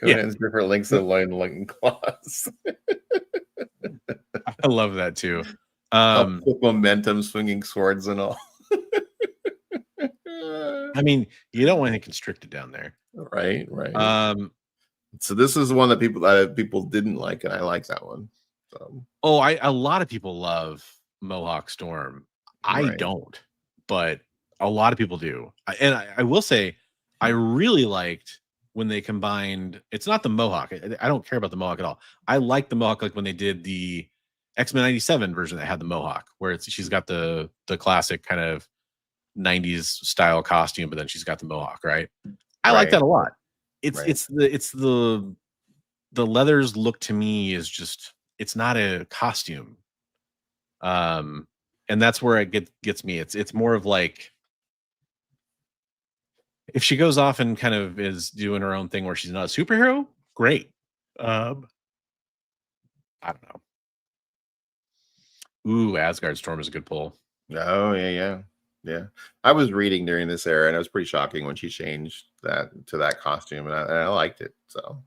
different links of line claws. I love that too. Momentum, swinging swords and all. I mean, you don't want anything constricted down there, right? So this is one that people didn't like, and I like that one. So. A lot of people love Mohawk Storm. I don't, but a lot of people do. And I will say, I really liked when they combined. It's not the Mohawk. I don't care about the Mohawk at all. I like the Mohawk, like when they did the X-Men 97 version that had the Mohawk, where she's got the classic kind of 90s style costume, but then she's got the Mohawk, right? I like that a lot. It's the leathers look to me is just, it's not a costume. And that's where it gets me. It's more of like, if she goes off and kind of is doing her own thing where she's not a superhero, great. I don't know. Ooh, Asgard Storm is a good pull. Oh yeah. I was reading during this era, and it was pretty shocking when she changed that to that costume, and I liked it. So,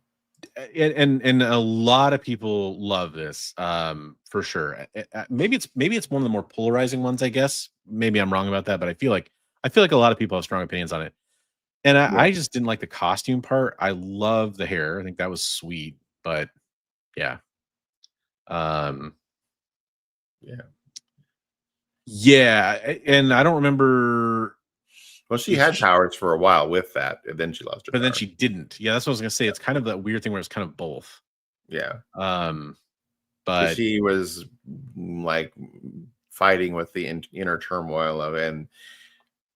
and a lot of people love this, for sure. Maybe it's one of the more polarizing ones, I guess. Maybe I'm wrong about that, but I feel like a lot of people have strong opinions on it. And I just didn't like the costume part. I love the hair. I think that was sweet, but yeah. Yeah, and I don't remember. Well, she had powers for a while with that, and then she lost her. But then she didn't. Yeah, that's what I was gonna say. It's kind of that weird thing where it's kind of both. Yeah. But she was like fighting with the inner turmoil of and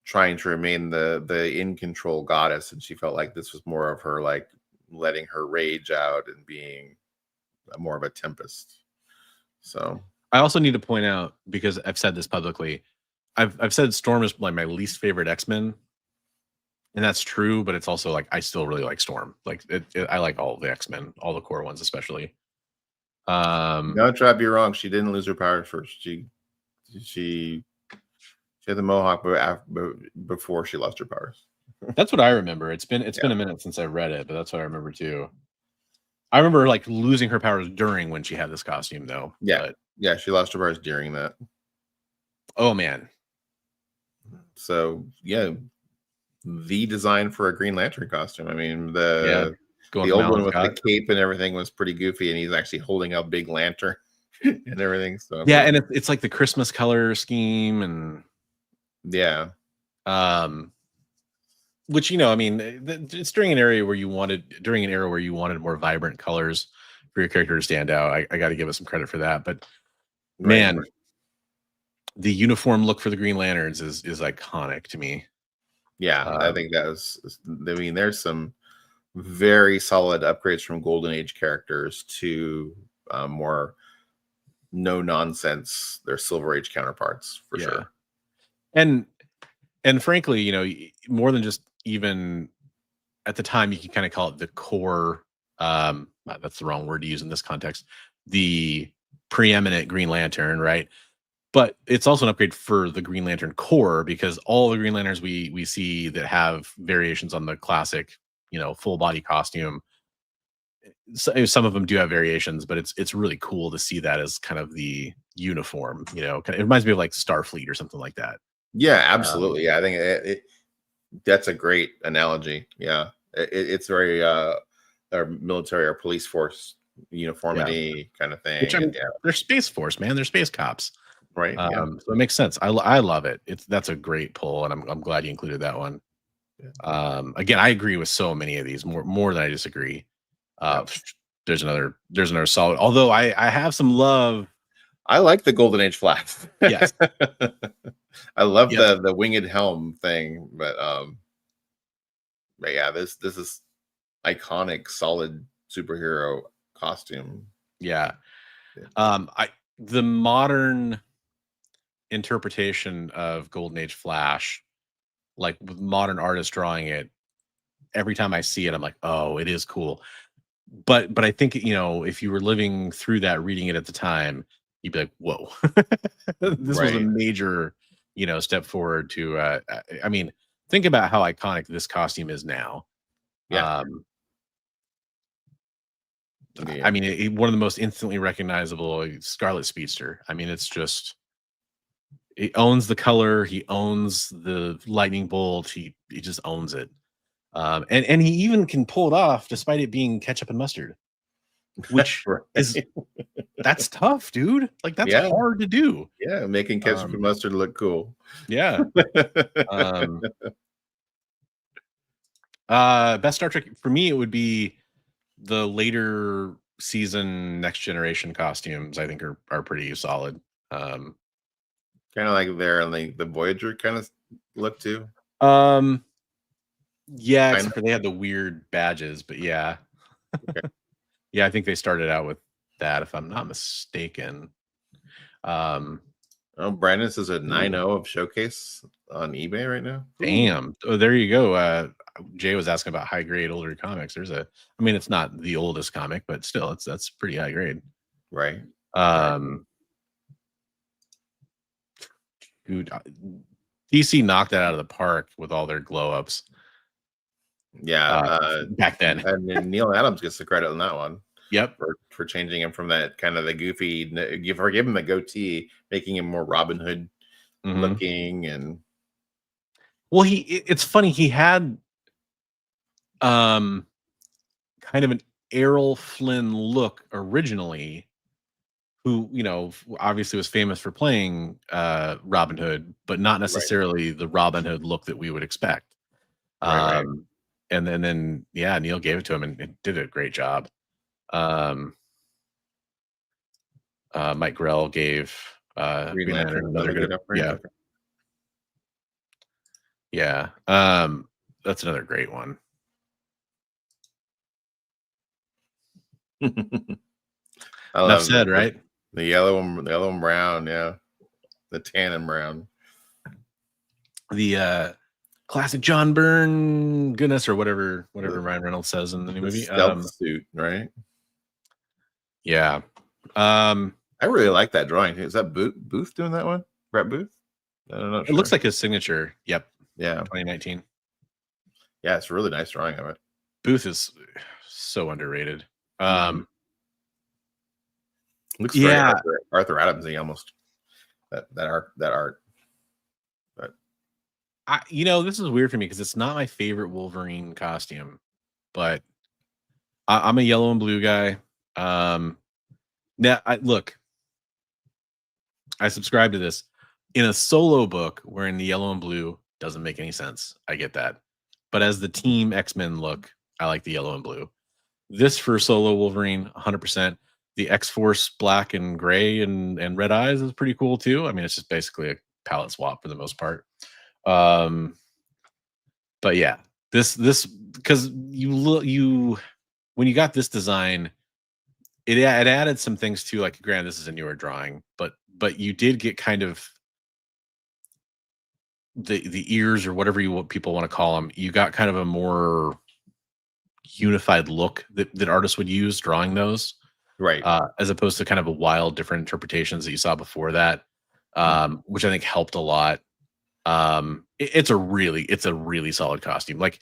trying to remain the in control goddess, and she felt like this was more of her like letting her rage out and being more of a tempest. So I also need to point out, because I've said this publicly, I've said Storm is like my least favorite X-Men, and that's true, but it's also like I still really like Storm. Like I like all the X-Men, all the core ones especially. Don't try to be wrong. She didn't lose her powers first. She had the Mohawk before she lost her powers. That's what I remember. It's been a minute since I read it, but that's what I remember too. I remember like losing her powers during when she had this costume, though. Yeah, she lost her powers during that. Oh man. So yeah, the design for a Green Lantern costume. I mean, the old one with the cape and everything was pretty goofy, and he's actually holding a big lantern and everything. So yeah, and it's like the Christmas color scheme, and which, I mean, it's during an era where you wanted more vibrant colors for your character to stand out. I got to give it some credit for that. But the uniform look for the Green Lanterns is iconic to me. Yeah, I think that was. I mean, there's some very solid upgrades from Golden Age characters to more no nonsense their Silver Age counterparts for sure. And frankly, more than just even at the time, you can kind of call it the core. That's the wrong word to use in this context. The preeminent Green Lantern, right? But it's also an upgrade for the Green Lantern core, because all the Green Lanterns we see that have variations on the classic, full body costume. Some of them do have variations, but it's really cool to see that as kind of the uniform. It reminds me of like Starfleet or something like that. Yeah, absolutely. Yeah, I think that's a great analogy. Yeah, it's very our military or police force uniformity kind of thing. Which And they're Space Force, man. They're space cops. right. So it makes sense. I love it. That's a great pull, and I'm glad you included that one. Again, I agree with so many of these, more than I disagree. There's another solid. Although I have some love. I like the Golden Age Flash. Yes. I love the winged helm thing, but yeah, this is iconic, solid superhero costume. Yeah. The modern interpretation of Golden Age Flash, like with modern artists drawing it, every time I see it, I'm like, oh, it is cool. But I think, if you were living through that, reading it at the time, you'd be like, whoa, this was a major, step forward to, I mean, think about how iconic this costume is now. Yeah. I mean, one of the most instantly recognizable Scarlet Speedster. I mean, it's just, he owns the color. He owns the lightning bolt. He just owns it. And he even can pull it off despite it being ketchup and mustard, which is that's tough, dude. Like that's hard to do. Yeah, making ketchup and mustard look cool. Yeah. Best Star Trek for me, it would be the later season Next Generation costumes. I think are pretty solid. Kind of like they're like the Voyager kind of look too. Yeah, except for they had the weird badges, but yeah. Okay. Yeah, I think they started out with that, if I'm not mistaken. Brandon says a 9.0 of Showcase on eBay right now. Damn. Oh, there you go. Jay was asking about high grade older comics. I mean, it's not the oldest comic, but still that's pretty high grade. Right. Dude, DC knocked that out of the park with all their glow ups. Yeah, back then. And Neil Adams gets the credit on that one. Yep. For changing him from that kind of the goofy, for giving him the goatee, making him more Robin Hood looking. And well, it's funny, he had kind of an Errol Flynn look originally, who obviously was famous for playing Robin Hood, but not necessarily the Robin Hood look that we would expect. Right. And then Neil gave it to him and did a great job. Mike Grell gave Green Lantern another good upgrade. Yeah. That's another great one. Enough said, right? The yellow and brown, yeah. The tan and brown. The classic John Byrne goodness, or whatever Ryan Reynolds says in the new movie. Stealth suit, right? Yeah. I really like that drawing. Is that Booth doing that one? Brett Booth? I don't know. It looks like his signature. Yep. Yeah. 2019. Yeah, it's a really nice drawing of it. Booth is so underrated. Looks very Arthur Adamsy almost. That art. But this is weird for me because it's not my favorite Wolverine costume, but I'm a yellow and blue guy. Now I subscribe to this. In a solo book, wearing the yellow and blue doesn't make any sense. I get that. But as the team X-Men look, I like the yellow and blue. This for solo Wolverine, 100%. The X-Force black and gray and red eyes is pretty cool too. I mean, it's just basically a palette swap for the most part. But yeah, this because you when you got this design, it added some things to, like, granted, this is a newer drawing, but you did get kind of the ears, or whatever what people want to call them. You got kind of a more unified look that artists would use drawing those, Right. as opposed to kind of a wild different interpretations that you saw before that, which I think helped a lot. It's a really solid costume. Like,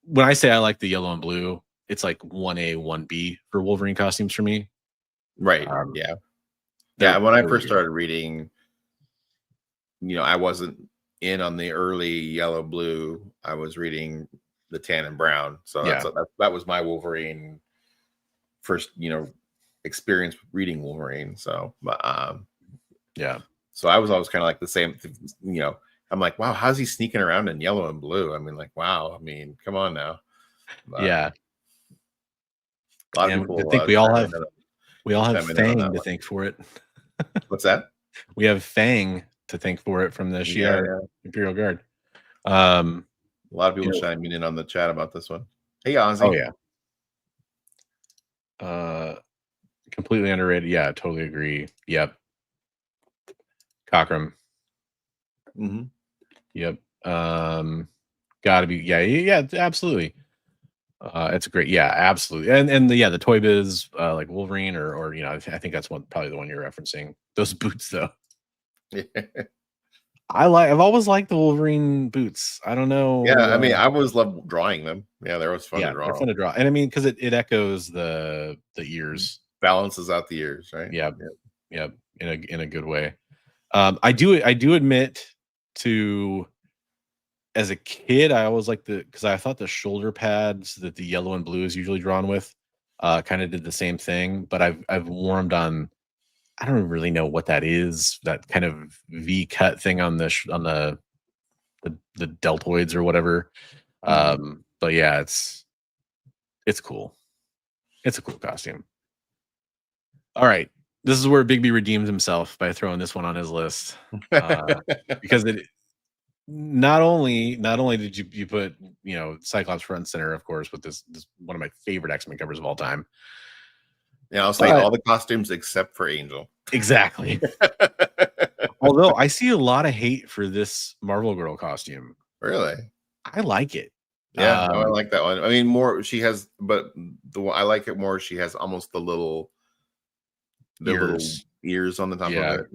when I say I like the yellow and blue, it's like 1A, 1B for Wolverine costumes for me. Right. Um, Yeah. they're- Yeah. When I they're first really started reading, I wasn't in on the early yellow blue. I was reading the tan and brown. So Yeah. that was my Wolverine first, experience reading Wolverine. So, yeah. so I was always kind of like the same, I'm like, wow, how's he sneaking around in yellow and blue? I mean, like, wow. I mean, come on now. Yeah. A lot of And people I think we all have chime in on Fang that to one. thank for it. What's that? We have Fang to thank for it from the Yeah, Shi'ar yeah. Imperial Guard. A lot of people you know, chiming in on the chat about this one. Hey, Ozzy. oh yeah. Completely underrated. Yeah, totally agree. Yep. Cockrum. Mm-hmm. Yep. Gotta be. Yeah, absolutely. It's a great. Yeah, absolutely. And the Toy Biz, like Wolverine, or I think that's probably the one you're referencing. Those boots though. I've always liked the Wolverine boots. I don't know. Yeah, I mean, I always loved drawing them. Yeah, they're always fun to Yeah, draw. they're fun to draw. And I mean, because it echoes the ears. Balances out the ears, right? Yeah. In a good way. I do admit to, as a kid, I always liked because I thought the shoulder pads that the yellow and blue is usually drawn with kind of did the same thing. But I've warmed on. I don't really know what that is. That kind of V cut thing on the deltoids or whatever. But yeah, it's cool. It's a cool costume. All right. This is where Bigby redeems himself by throwing this one on his list. Because it not only did you put, Cyclops front and center, of course, with this one of my favorite X-Men covers of all time. Yeah, I'll say all the costumes except for Angel. Exactly. Although I see a lot of hate for this Marvel Girl costume. Really? I like it. Yeah, I like that one. I mean, more she has, but I like it more. She has almost the little ears on the top of it.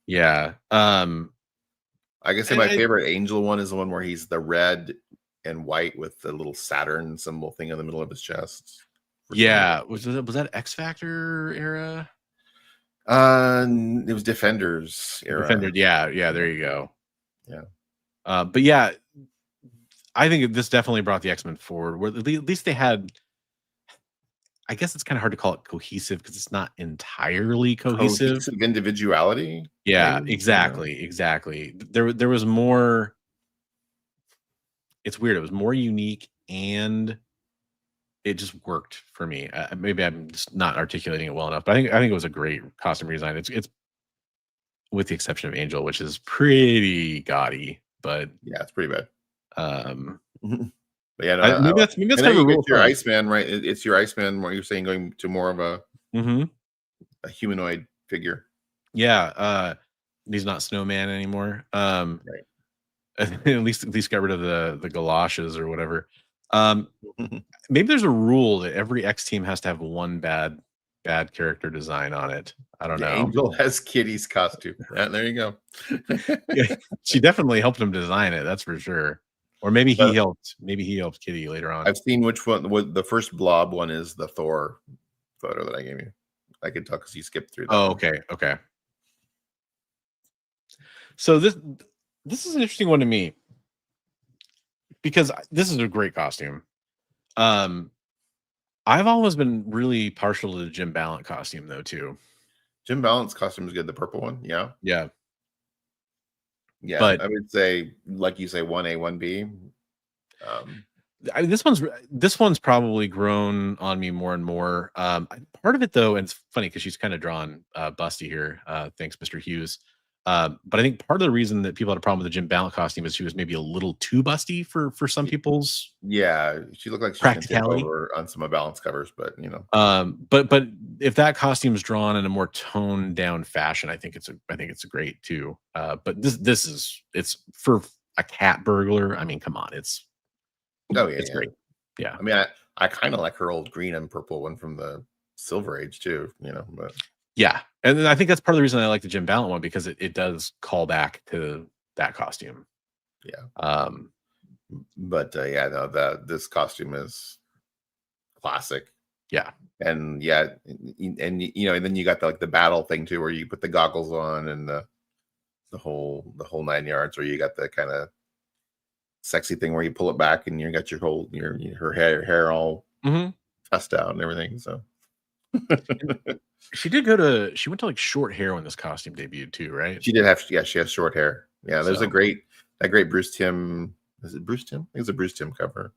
Yeah. I guess my favorite Angel one is the one where he's the red and white with the little Saturn symbol thing in the middle of his chest. Yeah, was that X Factor era? It was Defenders era. Defender, yeah, there you go. Yeah. But yeah, I think this definitely brought the X-Men forward. Where at least they had, I guess it's kind of hard to call it cohesive because it's not entirely cohesive. Individuality. Yeah, maybe? Exactly. There was more. It's weird. It was more unique, and it just worked for me. Maybe I'm just not articulating it well enough, but I think it was a great costume redesign. It's with the exception of Angel, which is pretty gaudy, but yeah, it's pretty bad. But yeah, no, maybe that's kind of a rule. Your Iceman, right? It's your Iceman. What you're saying, going to more of a humanoid figure. Yeah, he's not Snowman anymore. Right. At least got rid of the galoshes or whatever. Maybe there's a rule that every X team has to have one bad character design on it. I don't know. Angel has Kitty's costume. There you go. Yeah, she definitely helped him design it. That's for sure. Or maybe he helped. Maybe he helped Kitty later on. I've seen which one. The first blob one is the Thor photo that I gave you. I could tell because you skipped through that. Oh, okay. So this is an interesting one to me because this is a great costume. I've always been really partial to the Jim Ballant costume though too. Jim Ballant's costume is good. The purple one, yeah. But I would say, like you say, 1A, 1B. This one's probably grown on me more and more. Part of it though, and it's funny because she's kind of drawn busty here. Thanks, Mr. Hughes. But I think part of the reason that people had a problem with the Jim Ballant costume is she was maybe a little too busty for some people's Yeah, she looked like she's gonna tip practicality. over on some of Balance covers, but But if that costume's drawn in a more toned down fashion, I think it's a great too. But it's for a cat burglar. I mean, come on, it's oh yeah, great. Yeah. I mean, I kind of like her old green and purple one from the Silver Age too, but Yeah. And then I think that's part of the reason I like the Jim Ballant one, because it does call back to that costume. yeah. But yeah, no, this costume is classic. Yeah. And yeah, and then you got the battle thing too, where you put the goggles on and the whole 9 yards, or you got the kind of sexy thing where you pull it back and you got her hair all tussed out and everything. So she went to like short hair when this costume debuted too, right? she has short hair. Yeah, there's that great Bruce Timm. Is it Bruce Timm? I think it's a Bruce Timm cover.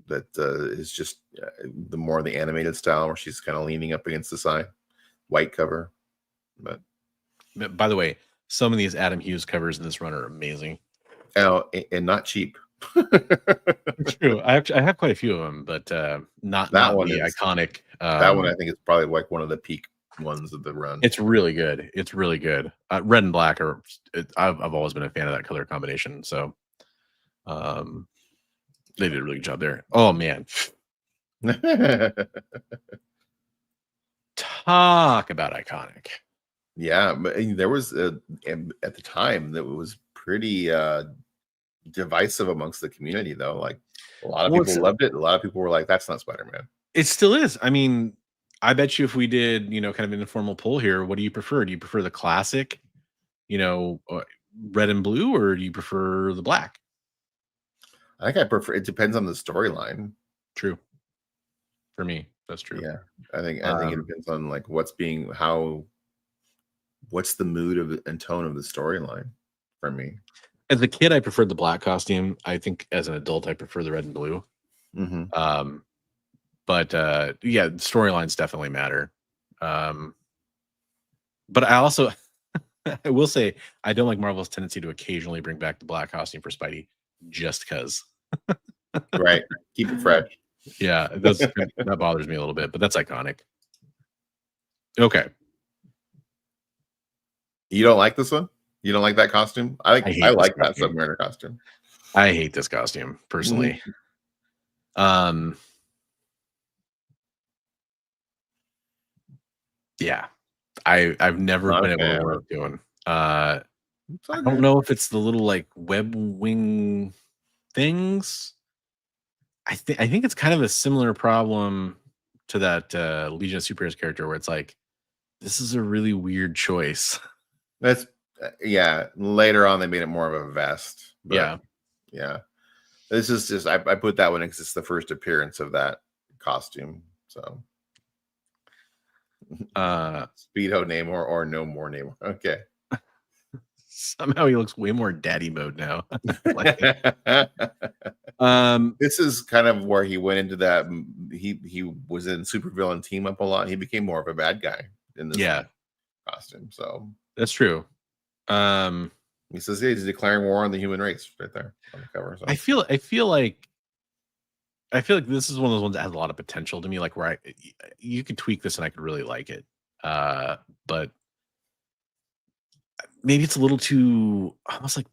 That is just the more the animated style, where she's kind of leaning up against the side, white cover. But by the way, some of these Adam Hughes covers in this run are amazing. Oh, and not cheap. True. I have quite a few of them, but not the iconic. That one I think is probably like one of the peak ones of the run. It's really good. It's really good. Red and black I've always been a fan of that color combination. So, they did a really good job there. Oh man, talk about iconic. Yeah, but there was at the time that was pretty divisive amongst the community, though. Like a lot of people loved it. A lot of people were like, "That's not Spider-Man." It still is. I mean, I bet you if we did, kind of an informal poll here, what do you prefer? Do you prefer the classic, red and blue, or do you prefer the black? I think I prefer. It depends on the storyline. True. For me, that's true. Yeah, I think it depends on like what's the mood and tone of the storyline for me. As a kid, I preferred the black costume. I think as an adult, I prefer the red and blue. But yeah, storylines definitely matter. But I also, I will say, I don't like Marvel's tendency to occasionally bring back the black costume for Spidey just because. Right. Keep it fresh. Yeah, that bothers me a little bit, but that's iconic. Okay. You don't like this one? You don't like that costume? I like that Submariner costume. I hate this costume personally. Yeah, I've never been able to work doing. I don't know if it's the little like web wing things. I think it's kind of a similar problem to that Legion of Superheroes character, where it's like, this is a really weird choice. That's yeah. Later on, they made it more of a vest. But yeah. This is just I put that one because it's the first appearance of that costume. So Speedo Namor or no more Namor. Okay. Somehow he looks way more daddy mode now. This is kind of where he went into that. He was in supervillain team up a lot. He became more of a bad guy in this costume. So that's true. He says he's declaring war on the human race right there on the cover. So. I feel like this is one of those ones that has a lot of potential to me. Like where you could tweak this and I could really like it. But maybe it's a little too almost like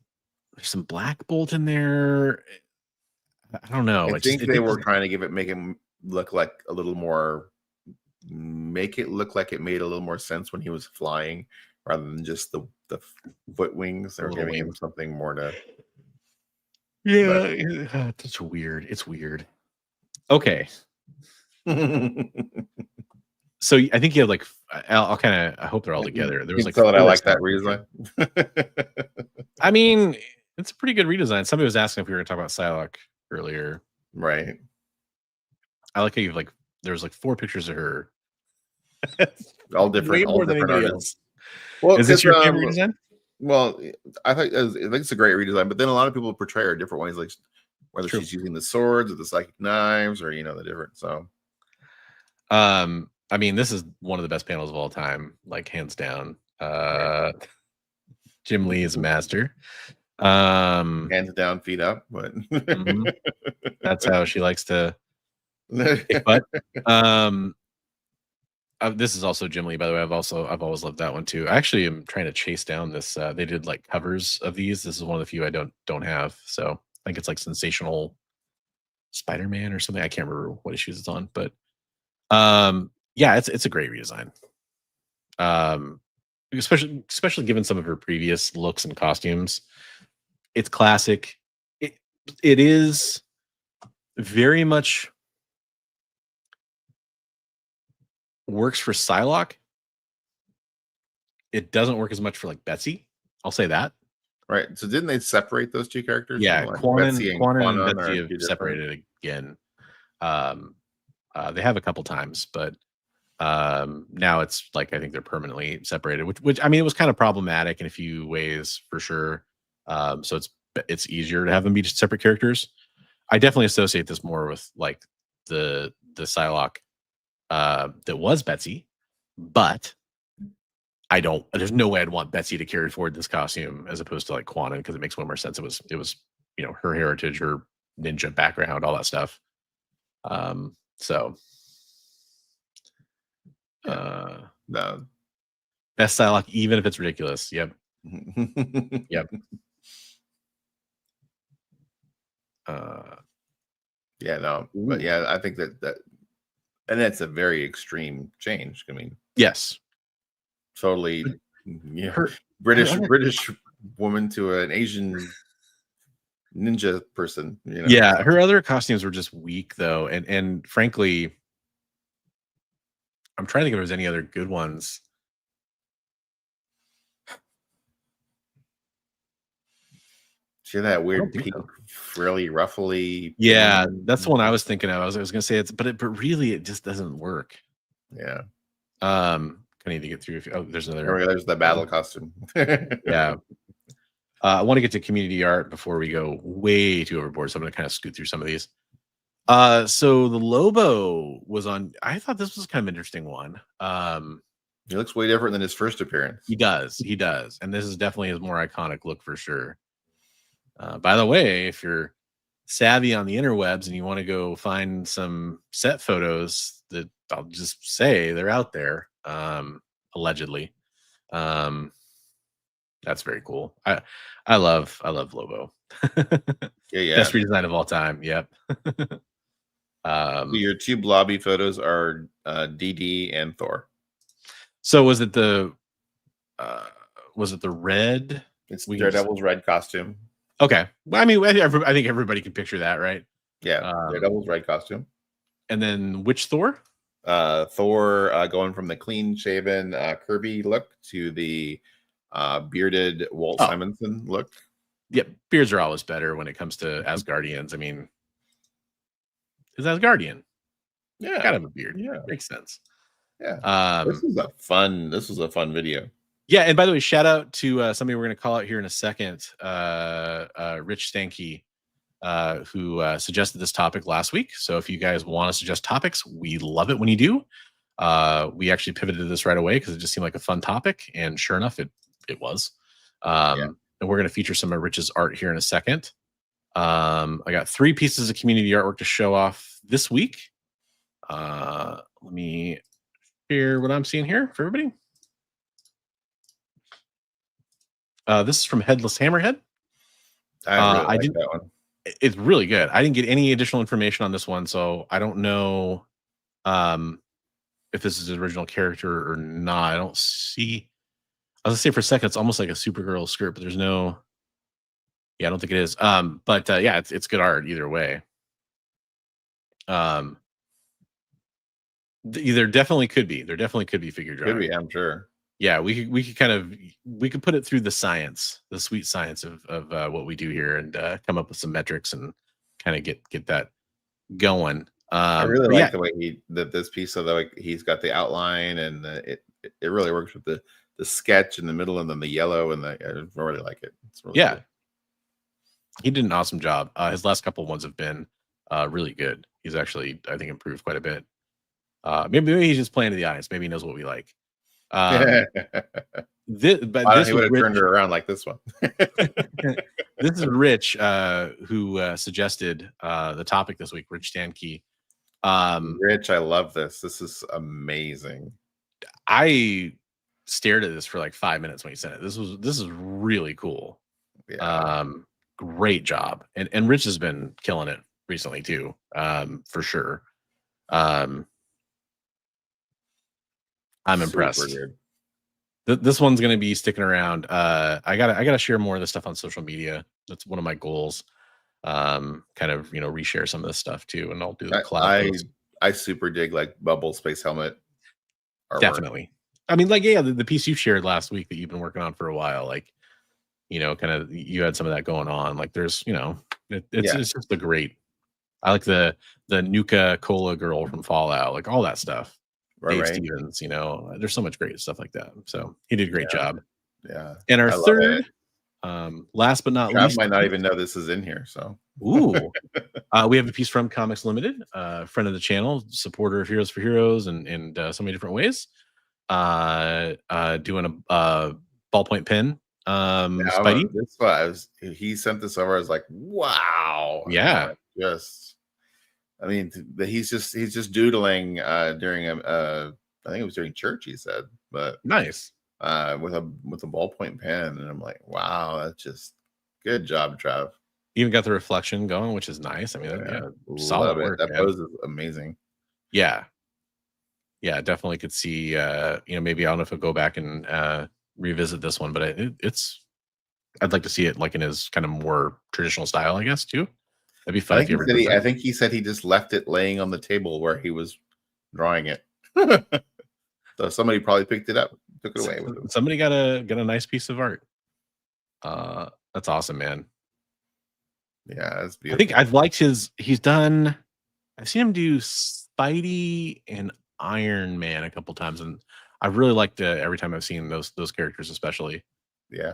there's some Black Bolt in there. I don't know. I think they were trying to make him look like a little more, make it look like it made a little more sense when he was flying rather than just the foot wings. They were giving him something more to. Yeah, that's weird. It's weird. Okay. So I think you have like I'll kind of I hope they're all together. There was like I like that redesign. I mean, it's a pretty good redesign. Somebody was asking if we were going to talk about Psylocke earlier. Right. I like how you've like there's like 4 pictures of her. all different artists. Well, is this your favorite redesign? Well, I think it's a great redesign, but then a lot of people portray her different ways, like whether she's using the swords or the psychic knives or the different. So, I mean, this is one of the best panels of all time, like hands down. Jim Lee is a master. Hands down, feet up, but that's how she likes to kick butt. This is also Jim Lee, by the way. I've always loved that one too. I actually am trying to chase down this. They did like covers of these. This is one of the few I don't have. So I think it's like Sensational Spider-Man or something. I can't remember what issues it's on, but yeah, it's a great redesign. Especially given some of her previous looks and costumes. It's classic. It is very much works for Psylocke. It doesn't work as much for like Betsy. I'll say that. Right. So didn't they separate those two characters? Yeah, Like Quanon Betsy and and Betsy are have separated again. They have a couple times, but now it's like I think they're permanently separated, which I mean it was kind of problematic in a few ways for sure. So it's easier to have them be separate characters. I definitely associate this more with like the Psylocke that was Betsy, but there's no way I'd want Betsy to carry forward this costume as opposed to like Quanon, because it makes way more sense. It was her heritage, her ninja background, all that stuff. So no. Best Psylocke, even if it's ridiculous. Yep. Yep. Yeah, no, but yeah, I think that and that's a very extreme change. I mean, yes, totally. Yeah, British woman to an Asian ninja person. Yeah, her other costumes were just weak though, and frankly, I'm trying to think if there's any other good ones. She had that weird pink, frilly, ruffly. Yeah, that's the one I was thinking of. I was gonna say but really it just doesn't work. Yeah. I need to get through. There's another. There's the battle costume. Yeah. I want to get to community art before we go way too overboard, so I'm gonna kind of scoot through some of these. So the Lobo was on. I thought this was kind of an interesting one. He looks way different than his first appearance. He does, and this is definitely his more iconic look for sure. By the way, if you're savvy on the interwebs and you want to go find some set photos, that I'll just say they're out there, allegedly. That's very cool. I love Lobo. Yeah. Best redesign of all time. Yep. Your two blobby photos are DD and Thor. So was it the red? It's Daredevil's red costume. Okay. Well, I mean, I think everybody can picture that, right? Yeah, Daredevil's red costume. And then which Thor? Thor going from the clean-shaven Kirby look to the bearded Walt Simonson look. Yep, beards are always better when it comes to Asgardians. I mean, he's Asgardian. Yeah, gotta have a beard. Yeah, makes sense. Yeah. This was a fun video. Yeah, and by the way, shout out to somebody we're going to call out here in a second, Rich Stanky, who suggested this topic last week. So if you guys want to suggest topics, we love it when you do. We actually pivoted to this right away because it just seemed like a fun topic, and sure enough, it was. And we're going to feature some of Rich's art here in a second. I got 3 pieces of community artwork to show off this week. Let me share what I'm seeing here for everybody. This is from Headless Hammerhead. I did that one. It's really good. I didn't get any additional information on this one, so I don't know if this is an original character or not. I don't see. I was gonna say for a second, it's almost like a Supergirl skirt, but there's no. Yeah, I don't think it is. But yeah, it's good art either way. There definitely could be. There definitely could be figure drawing. Could be, I'm sure. Yeah, we could put it through the science, the sweet science of what we do here, and come up with some metrics and kind of get that going. I really like the way this piece of he's got the outline, and it really works with the sketch in the middle, and then the yellow, and I really like it. It's really good. He did an awesome job. His last couple ones have been really good. He's actually, I think, improved quite a bit. Maybe he's just playing to the audience. Maybe he knows what we like. But This he was would have Rich. turned her around like this one. This is Rich, who suggested the topic this week. Rich Stankey. Rich, I love this. This is amazing. I stared at this for like 5 minutes when he sent it. This is really cool. Yeah. Great job. And Rich has been killing it recently too. For sure. I'm impressed. Good. This one's going to be sticking around. I gotta share more of this stuff on social media. That's one of my goals. Kind of, reshare some of this stuff too, and I'll do the collab. I super dig like bubble space helmet artwork. Definitely. I mean, like, yeah, the piece you shared last week that you've been working on for a while, like, kind of, you had some of that going on. Like, there's, it's just a great. I like the Nuka Cola girl from Fallout, like all that stuff. Dave Stevens, there's so much great stuff like that. So he did a great job. Yeah. And our third, last but not least, might not even know this is in here. So, ooh, we have a piece from Comics Limited, friend of the channel, supporter of Heroes for Heroes, and so many different ways. Doing a ballpoint pen. Spidey. This was he sent this over. I was like, wow. Yeah. I mean, he's just doodling during I think it was during church. He said, but nice with a ballpoint pen, and I'm like, wow, that's just good job, Trav. Even got the reflection going, which is nice. I mean, solid work. That pose is amazing. Yeah, definitely could see. Maybe I don't know if I'll go back and revisit this one, but I'd like to see it like in his kind of more traditional style, I guess, too. That'd be fun. I think he said he just left it laying on the table where he was drawing it. So somebody probably picked it up, took it away with him. Somebody got a nice piece of art. That's awesome, man. Yeah, that's beautiful. I think I've liked I've seen him do Spidey and Iron Man a couple times, and I really liked every time I've seen those characters, especially. Yeah.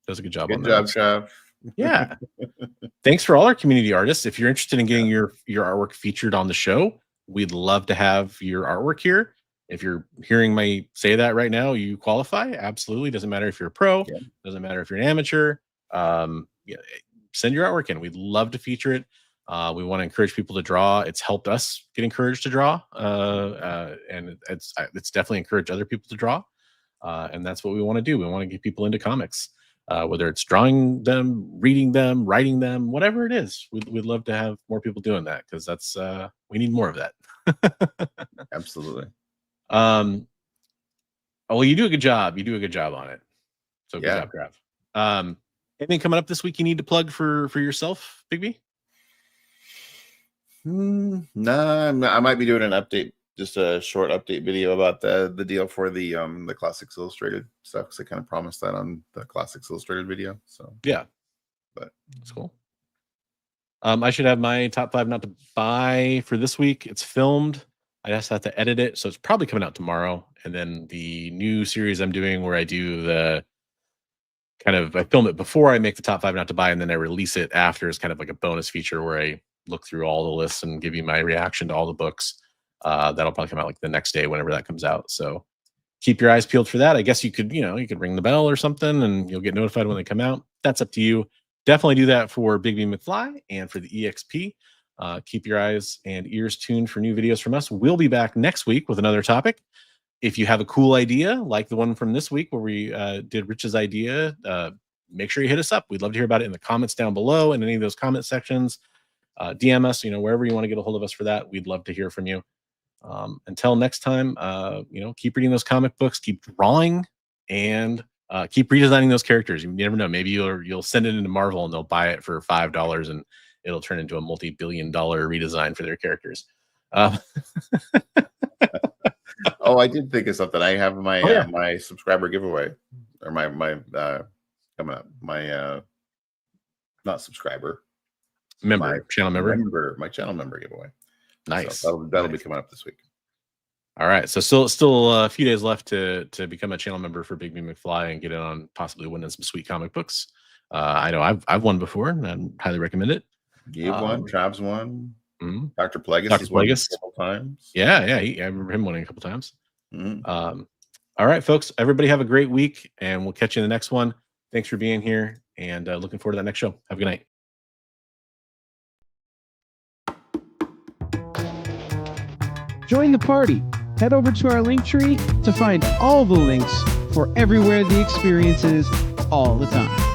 Does a good job on that. Good job, Trav. Yeah. Thanks for all our community artists. If you're interested in getting your artwork featured on the show, we'd love to have your artwork here. If you're hearing me say that right now, you qualify. Absolutely. Doesn't matter if you're a pro. Yeah. Doesn't matter if you're an amateur. Send your artwork in. We'd love to feature it. We want to encourage people to draw. It's helped us get encouraged to draw. And it's definitely encouraged other people to draw. And that's what we want to do. We want to get people into comics. Whether it's drawing them, reading them, writing them, whatever it is, we'd love to have more people doing that, because that's we need more of that. Absolutely. Well, you do a good job. You do a good job on it. So good job, Trav. Anything coming up this week you need to plug for yourself, Bigby? No, I might be doing an update. Just a short update video about the deal for the Classics Illustrated stuff, because I kind of promised that on the Classics Illustrated video. So yeah, but it's cool. I should have my top 5 not to buy for this week. It's filmed. I just have to edit it, so it's probably coming out tomorrow. And then the new series I'm doing, where I do the I film it before I make the top 5 not to buy, and then I release it after, as kind of like a bonus feature where I look through all the lists and give you my reaction to all the books. That'll probably come out like the next day, whenever that comes out. So keep your eyes peeled for that. I guess you could ring the bell or something, and you'll get notified when they come out. That's up to you. Definitely do that for Bigby McFly and for the EXP. Keep your eyes and ears tuned for new videos from us. We'll be back next week with another topic. If you have a cool idea, like the one from this week where we did Rich's idea, make sure you hit us up. We'd love to hear about it in the comments down below, in any of those comment sections. DM us, wherever you want to get a hold of us for that. We'd love to hear from you. Until next time, keep reading those comic books, keep drawing, and keep redesigning those characters. You never know. Maybe you'll send it into Marvel and they'll buy it for $5 and it'll turn into a multi-billion-dollar redesign for their characters. Oh, I did think of something. I have my my subscriber giveaway, or my coming up. My not subscriber, channel member, my channel member giveaway. Nice. So that'll be coming up this week. All right. So still a few days left to become a channel member for Bigby McFly and get in on possibly winning some sweet comic books. I know I've won before, and I highly recommend it. You've won. Trav's won. Mhm. Dr. Plagueis. Dr. He's won Plagueis. a couple times. Yeah, I remember him winning a couple times. Mhm. All right, folks. Everybody have a great week, and we'll catch you in the next one. Thanks for being here, and looking forward to that next show. Have a good night. Join the party. Head over to our link tree to find all the links for everywhere the experience is all the time.